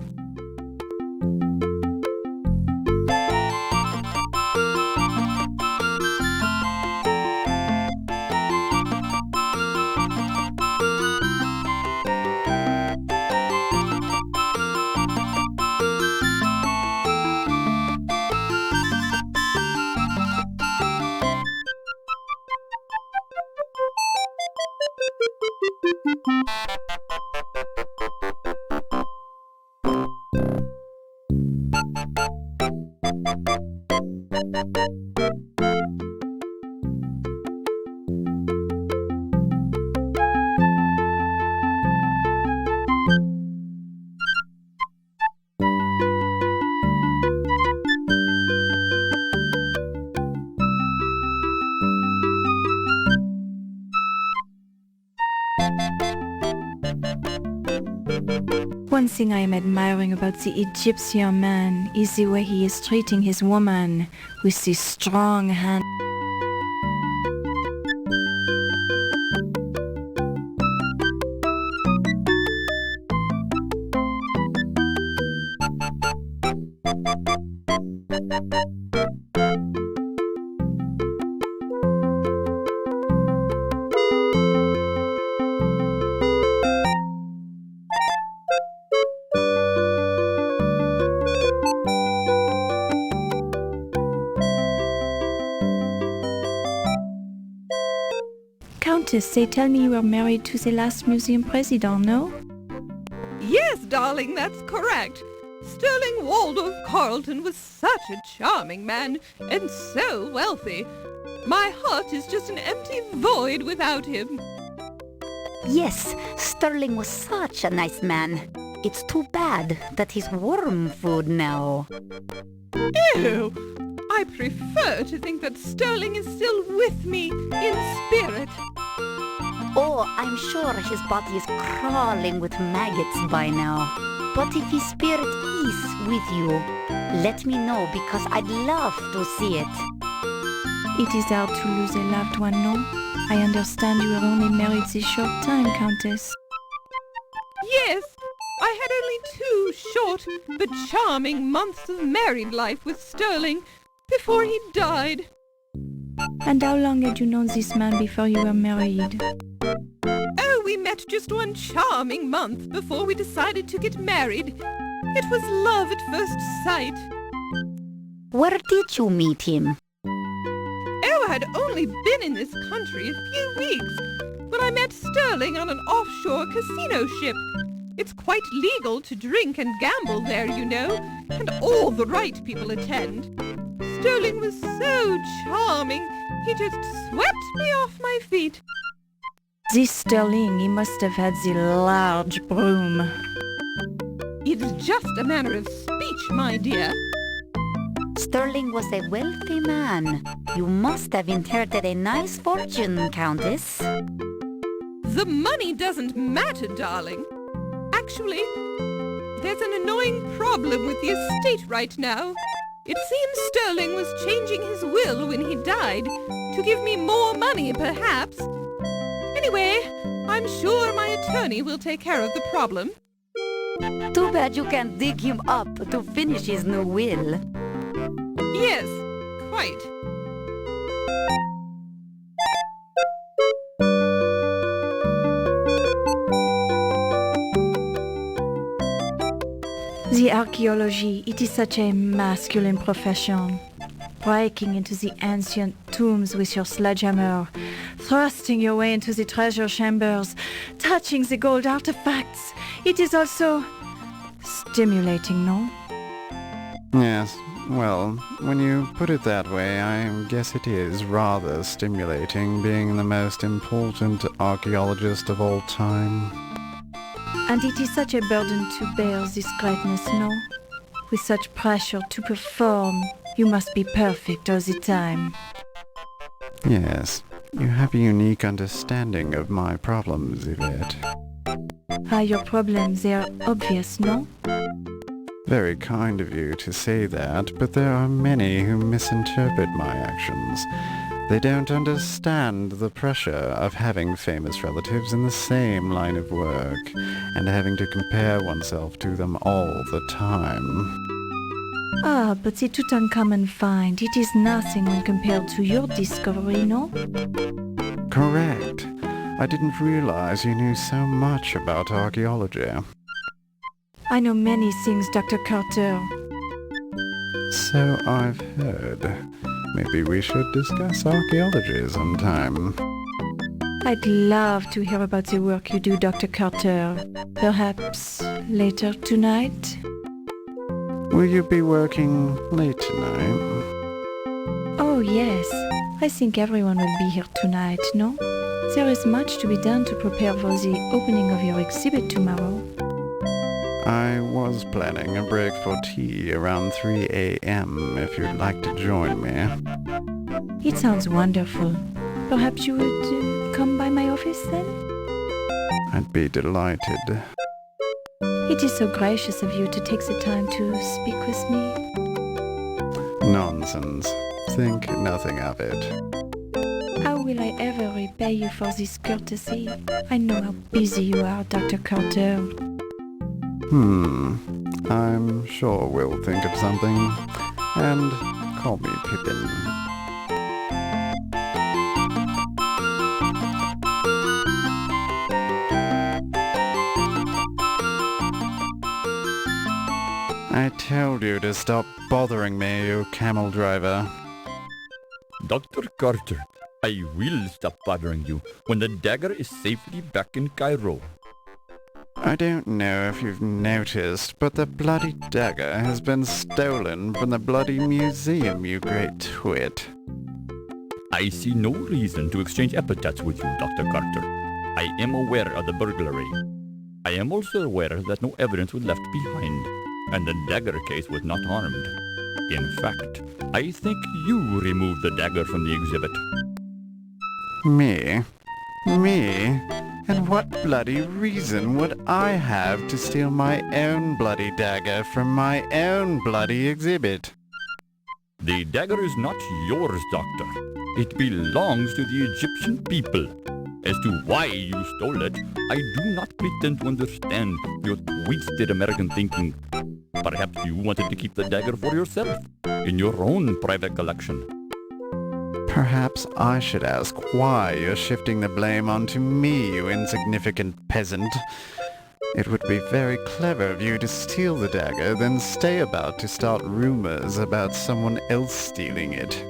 Speaker 11: One thing I am admiring about the Egyptian man is the way he is treating his woman with this strong hand. Countess, they tell me you were married to the last museum president, no?
Speaker 23: Yes, darling, that's correct. Sterling Waldorf Carlton was such a charming man, and so wealthy. My heart is just an empty void without him.
Speaker 2: Yes, Sterling was such a nice man. It's too bad that he's worm food now.
Speaker 23: Ew! I prefer to think that Sterling is still with me in spirit.
Speaker 2: Oh, I'm sure his body is crawling with maggots by now. But if his spirit is with you, let me know because I'd love to see it.
Speaker 11: It is hard to lose a loved one, no? I understand you were only married this short time, Countess.
Speaker 23: Yes, I had only 2 short but charming months of married life with Sterling before he died.
Speaker 11: And how long had you known this man before you were married?
Speaker 23: Oh, we met just 1 charming month before we decided to get married. It was love at first sight.
Speaker 2: Where did you meet him?
Speaker 23: Oh, I had only been in this country a few weeks when I met Sterling on an offshore casino ship. It's quite legal to drink and gamble there, you know, and all the right people attend. Sterling was so charming, he just swept me off my feet.
Speaker 11: This Sterling, he must have had the large broom.
Speaker 23: It's just a manner of speech, my dear.
Speaker 2: Sterling was a wealthy man. You must have inherited a nice fortune, Countess.
Speaker 23: The money doesn't matter, darling. Actually, there's an annoying problem with the estate right now. It seems Sterling was changing his will when he died, to give me more money, perhaps. Anyway, I'm sure my attorney will take care of the problem.
Speaker 2: Too bad you can't dig him up to finish his new will.
Speaker 23: Yes, quite.
Speaker 11: The archaeology, it is such a masculine profession. Breaking into the ancient tombs with your sledgehammer, thrusting your way into the treasure chambers, touching the gold artifacts. It is also stimulating, no?
Speaker 22: Yes, well, when you put it that way, I guess it is rather stimulating being the most important archaeologist of all time.
Speaker 11: And it is such a burden to bear this greatness, no? With such pressure to perform, you must be perfect all the time.
Speaker 22: Yes, you have a unique understanding of my problems, Yvette.
Speaker 11: Your problems, they are obvious, no?
Speaker 22: Very kind of you to say that, but there are many who misinterpret my actions. They don't understand the pressure of having famous relatives in the same line of work, and having to compare oneself to them all the time.
Speaker 11: But the Tutankhamun find, it is nothing when compared to your discovery, no?
Speaker 22: Correct. I didn't realize you knew so much about archaeology.
Speaker 11: I know many things, Dr. Carter.
Speaker 22: So I've heard. Maybe we should discuss archaeology sometime.
Speaker 11: I'd love to hear about the work you do, Dr. Carter. Perhaps later tonight?
Speaker 22: Will you be working late tonight?
Speaker 11: Oh, yes. I think everyone will be here tonight, no? There is much to be done to prepare for the opening of your exhibit tomorrow.
Speaker 22: I was planning a break for tea around 3 a.m. if you'd like to join me.
Speaker 11: It sounds wonderful. Perhaps you would come by my office then?
Speaker 22: I'd be delighted.
Speaker 11: It is so gracious of you to take the time to speak with me.
Speaker 22: Nonsense. Think nothing of it.
Speaker 11: How will I ever repay you for this courtesy? I know how busy you are, Dr. Carter.
Speaker 22: I'm sure we'll think of something. And call me Pippin. I told you to stop bothering me, you camel driver.
Speaker 1: Dr. Carter, I will stop bothering you when the dagger is safely back in Cairo.
Speaker 22: I don't know if you've noticed, but the bloody dagger has been stolen from the bloody museum, you great twit.
Speaker 1: I see no reason to exchange epithets with you, Dr. Carter. I am aware of the burglary. I am also aware that no evidence was left behind, and the dagger case was not harmed. In fact, I think you removed the dagger from the exhibit.
Speaker 22: Me? Me? And what bloody reason would I have to steal my own bloody dagger from my own bloody exhibit?
Speaker 1: The dagger is not yours, Doctor. It belongs to the Egyptian people. As to why you stole it, I do not pretend to understand your twisted American thinking. Perhaps you wanted to keep the dagger for yourself, in your own private collection.
Speaker 22: Perhaps I should ask why you're shifting the blame onto me, you insignificant peasant. It would be very clever of you to steal the dagger, then stay about to start rumors about someone else stealing it.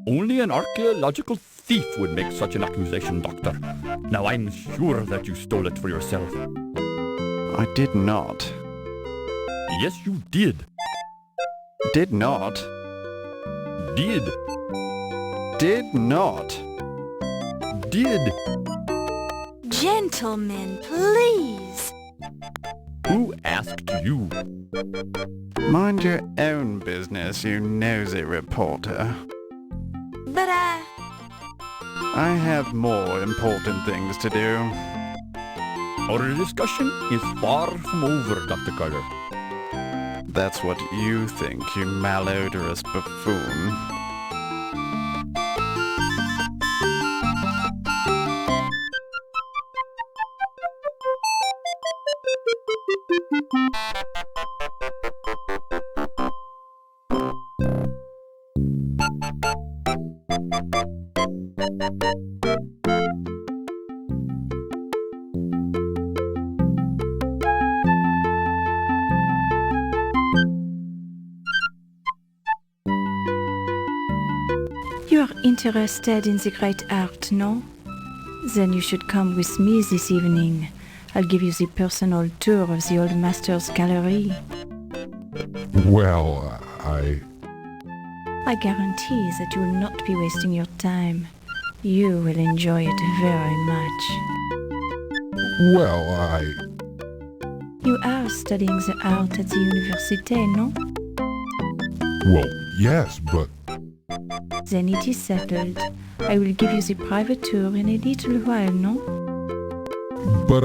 Speaker 1: Only an archaeological thief would make such an accusation, Doctor. Now I'm sure that you stole it for yourself.
Speaker 22: I did not.
Speaker 1: Yes, you did.
Speaker 22: Did not.
Speaker 1: Did.
Speaker 22: Did not.
Speaker 1: Did.
Speaker 7: Gentlemen, please.
Speaker 1: Who asked you?
Speaker 22: Mind your own business, you nosy reporter.
Speaker 7: But
Speaker 22: I have more important things to do.
Speaker 1: Our discussion is far from over, Dr. Carter.
Speaker 22: That's what you think, you malodorous buffoon.
Speaker 11: You are interested in the great art, no? Then you should come with me this evening. I'll give you the personal tour of the old master's gallery.
Speaker 4: Well,
Speaker 11: I guarantee that you will not be wasting your time. You will enjoy it very much.
Speaker 4: Well,
Speaker 11: You are studying the art at the université, no?
Speaker 4: Well, yes, but...
Speaker 11: Then it is settled. I will give you the private tour in a little while, no?
Speaker 4: But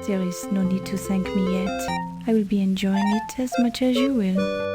Speaker 11: There is no need to thank me yet. I will be enjoying it as much as you will.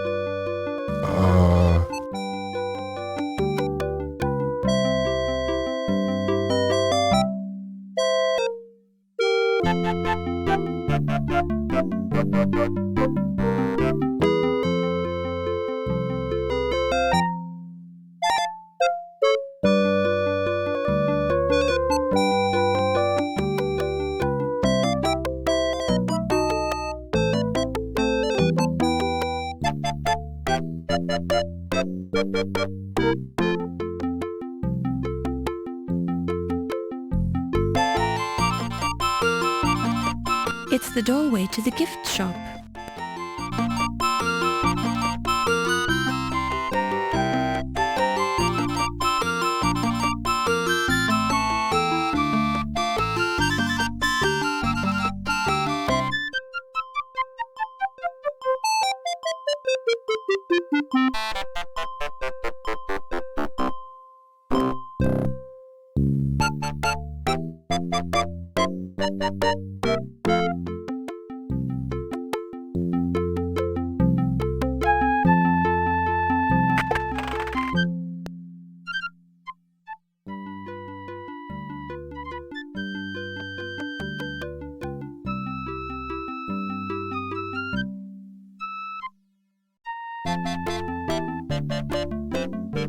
Speaker 5: It's the doorway to the gift shop.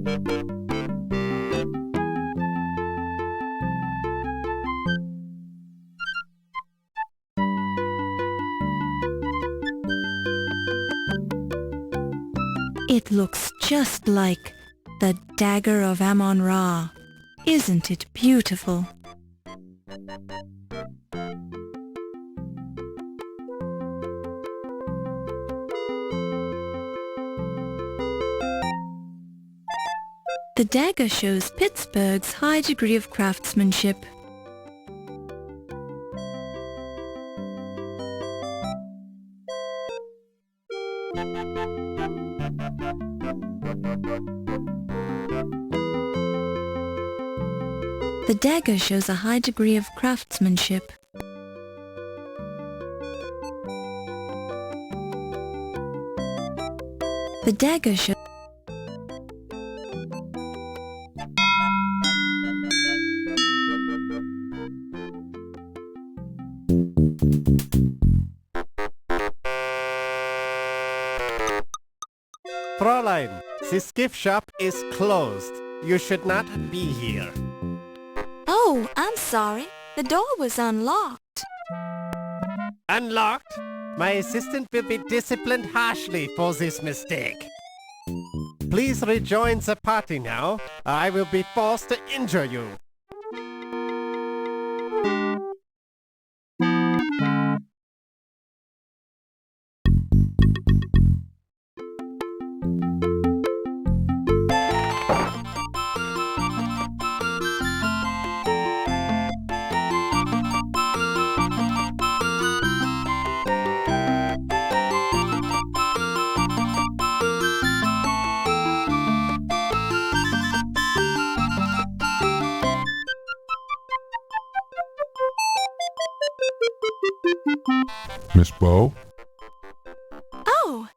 Speaker 5: It looks just like the Dagger of Amon Ra. Isn't it beautiful? The dagger shows Pittsburgh's high degree of craftsmanship. The dagger shows a high degree of craftsmanship. The dagger shows
Speaker 21: Fräulein, this gift shop is closed. You should not be here.
Speaker 7: Oh, I'm sorry. The door was unlocked.
Speaker 21: Unlocked? My assistant will be disciplined harshly for this mistake. Please rejoin the party now. I will be forced to injure you.
Speaker 4: Miss Bow?
Speaker 7: Oh,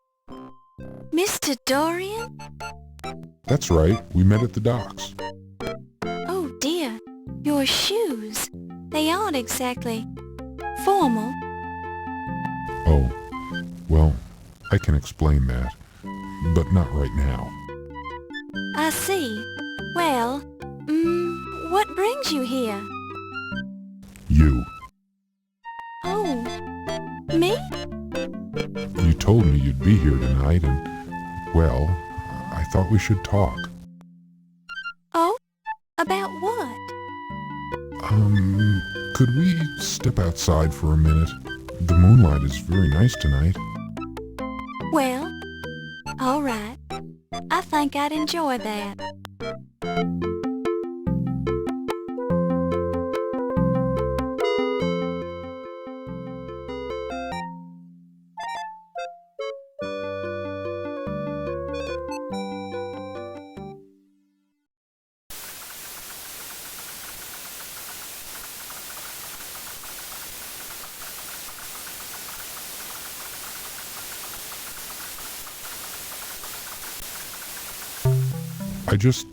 Speaker 7: Mr. Dorian?
Speaker 4: That's right. We met at the docks.
Speaker 7: Oh dear, your shoes. They aren't exactly formal.
Speaker 4: Oh, well, I can explain that, but not right now.
Speaker 7: I see. Well, what brings you here?
Speaker 4: You.
Speaker 7: Oh, me?
Speaker 4: You told me you'd be here tonight, and, well, I thought we should talk.
Speaker 7: Oh, about what?
Speaker 4: Could we step outside for a minute? The moonlight is very nice tonight.
Speaker 7: Well, all right. I think I'd enjoy that.
Speaker 4: I just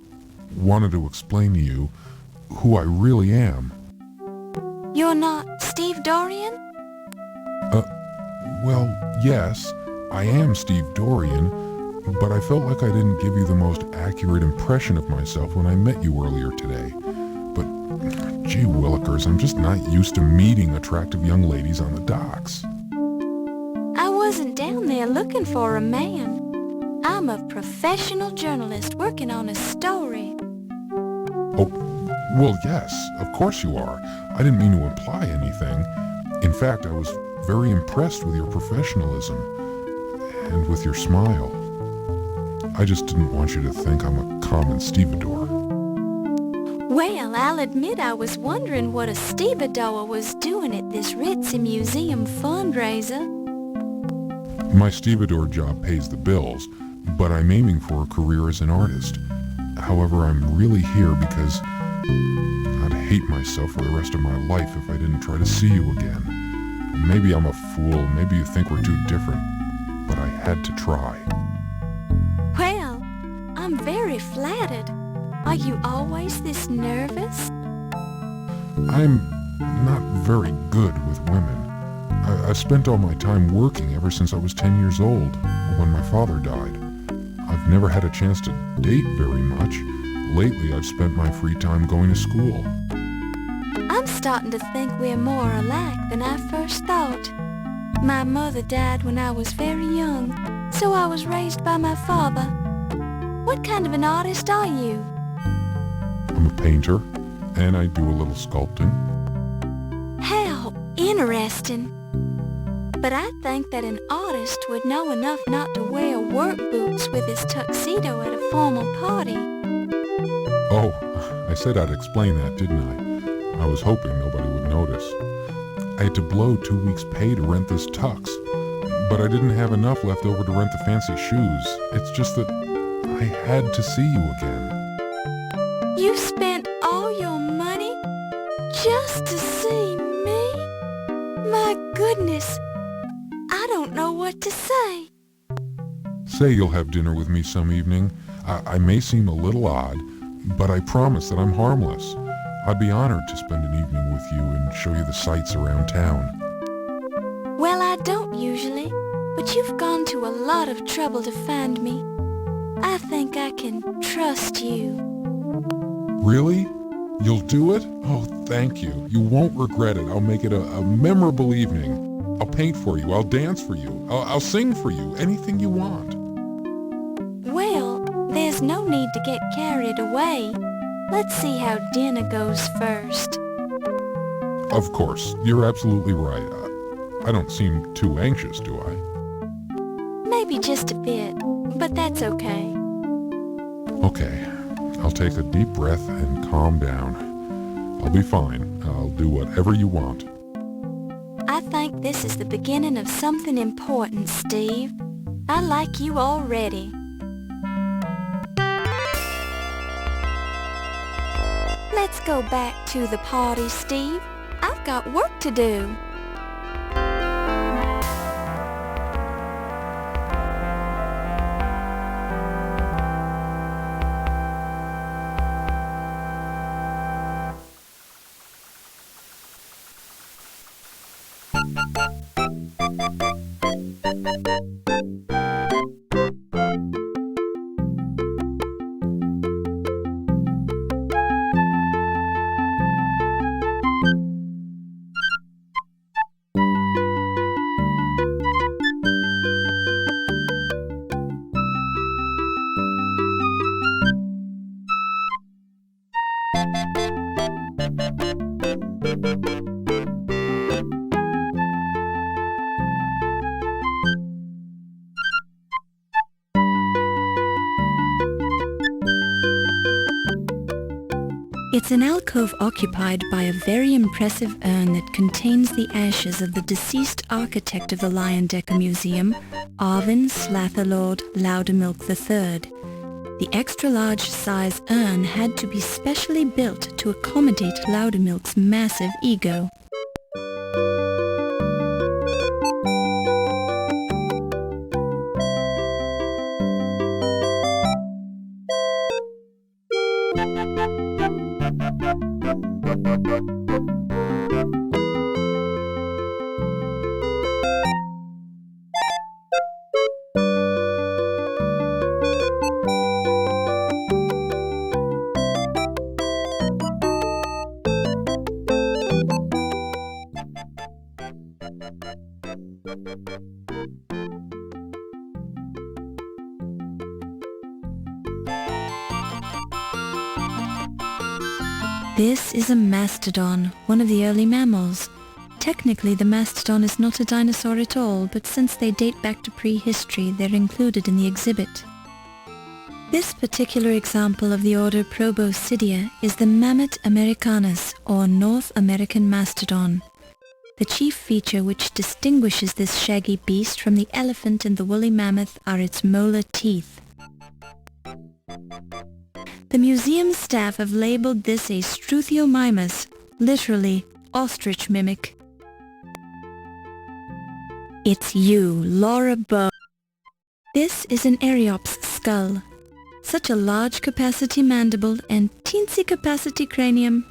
Speaker 4: wanted to explain to you who I really am.
Speaker 7: You're not Steve Dorian?
Speaker 4: Well, yes, I am Steve Dorian, but I felt like I didn't give you the most accurate impression of myself when I met you earlier today. But, gee willikers, I'm just not used to meeting attractive young ladies on the docks.
Speaker 7: I wasn't down there looking for a man. I'm a professional journalist working on a story.
Speaker 4: Oh, well, yes, of course you are. I didn't mean to imply anything. In fact, I was very impressed with your professionalism and with your smile. I just didn't want you to think I'm a common stevedore.
Speaker 7: Well, I'll admit I was wondering what a stevedore was doing at this ritzy museum fundraiser.
Speaker 4: My stevedore job pays the bills, but I'm aiming for a career as an artist. However, I'm really here because I'd hate myself for the rest of my life if I didn't try to see you again. Maybe I'm a fool, maybe you think we're too different, but I had to try.
Speaker 7: Well, I'm very flattered. Are you always this nervous?
Speaker 4: I'm not very good with women. I've spent all my time working ever since I was 10 years old, when my father died. I've I've never had a chance to date very much. Lately, I've spent my free time going to school.
Speaker 7: I'm starting to think we're more alike than I first thought. My mother died when I was very young, so I was raised by my father. What kind of an artist are you?
Speaker 4: I'm a painter, and I do a little sculpting.
Speaker 7: How interesting. But I think that an artist would know enough not to wear work boots with his tuxedo at a formal party.
Speaker 4: Oh, I said I'd explain that, didn't I? I was hoping nobody would notice. I had to blow 2 weeks' pay to rent this tux, but I didn't have enough left over to rent the fancy shoes. It's just that I had to see you again.
Speaker 7: You spent all your money just to see me? My goodness, I don't know what to say.
Speaker 4: Say you'll have dinner with me some evening. I may seem a little odd, but I promise that I'm harmless. I'd be honored to spend an evening with you and show you the sights around town.
Speaker 7: Well, I don't usually, but you've gone to a lot of trouble to find me. I think I can trust you.
Speaker 4: Really? You'll do it? Oh, thank you. You won't regret it. I'll make it a memorable evening. I'll paint for you. I'll dance for you. I'll sing for you. Anything you want.
Speaker 7: Well, there's no need to get carried away. Let's see how dinner goes first.
Speaker 4: Of course. You're absolutely right. I don't seem too anxious, do I?
Speaker 7: Maybe just a bit, but that's okay.
Speaker 4: Okay. I'll take a deep breath and calm down. I'll be fine. I'll do whatever you want.
Speaker 7: I think this is the beginning of something important, Steve. I like you already. Let's go back to the party, Steve. I've got work to do.
Speaker 5: It's an alcove occupied by a very impressive urn that contains the ashes of the deceased architect of the Leyendecker Museum, Arvin Slatherlord Loudermilk III. The extra-large size urn had to be specially built to accommodate Loudermilk's massive ego. This is a mastodon, one of the early mammals. Technically, the mastodon is not a dinosaur at all, but since they date back to prehistory, they're included in the exhibit. This particular example of the order Proboscidea is the Mammoth americanus, or North American mastodon. The chief feature which distinguishes this shaggy beast from the elephant and the woolly mammoth are its molar teeth. The museum staff have labeled this a Struthiomimus, literally ostrich mimic. It's you, Laura Bow. This is an Eriops skull. Such a large capacity mandible and teensy capacity cranium.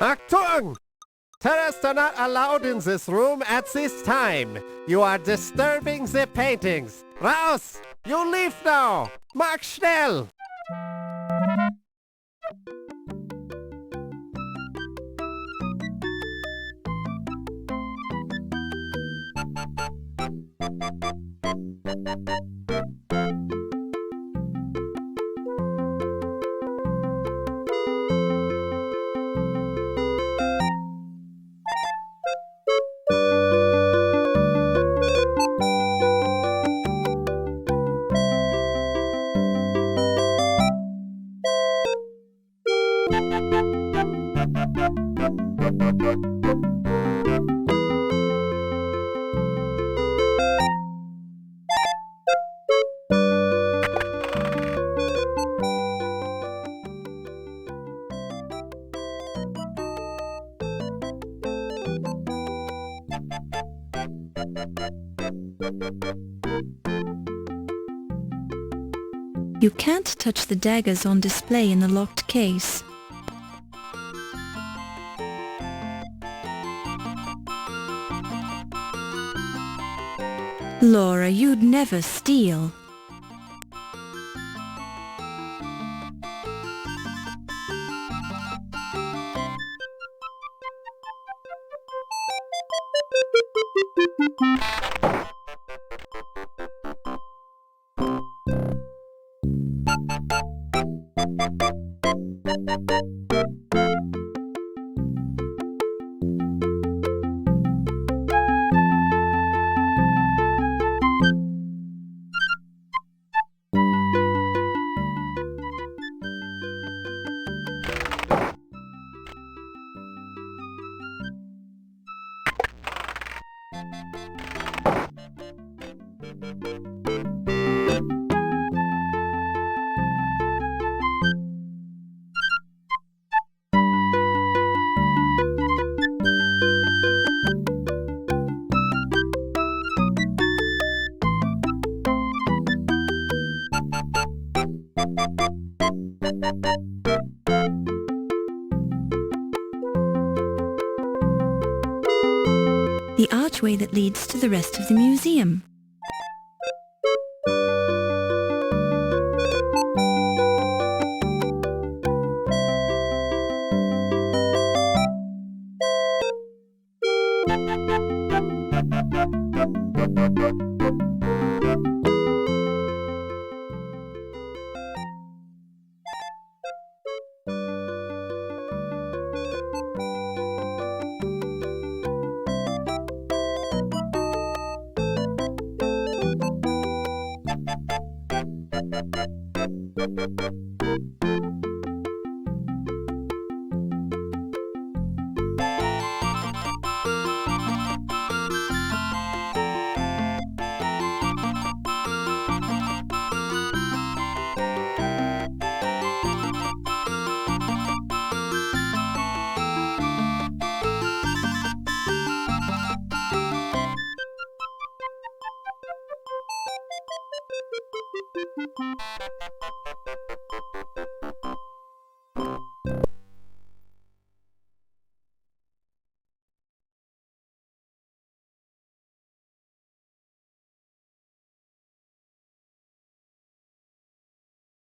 Speaker 21: Achtung! Terrorists are not allowed in this room at this time. You are disturbing the paintings. Raus! You leave now! Mach schnell!
Speaker 5: You can't touch the daggers on display in the locked case. Laura, you'd never steal. The archway that leads to the rest of the museum.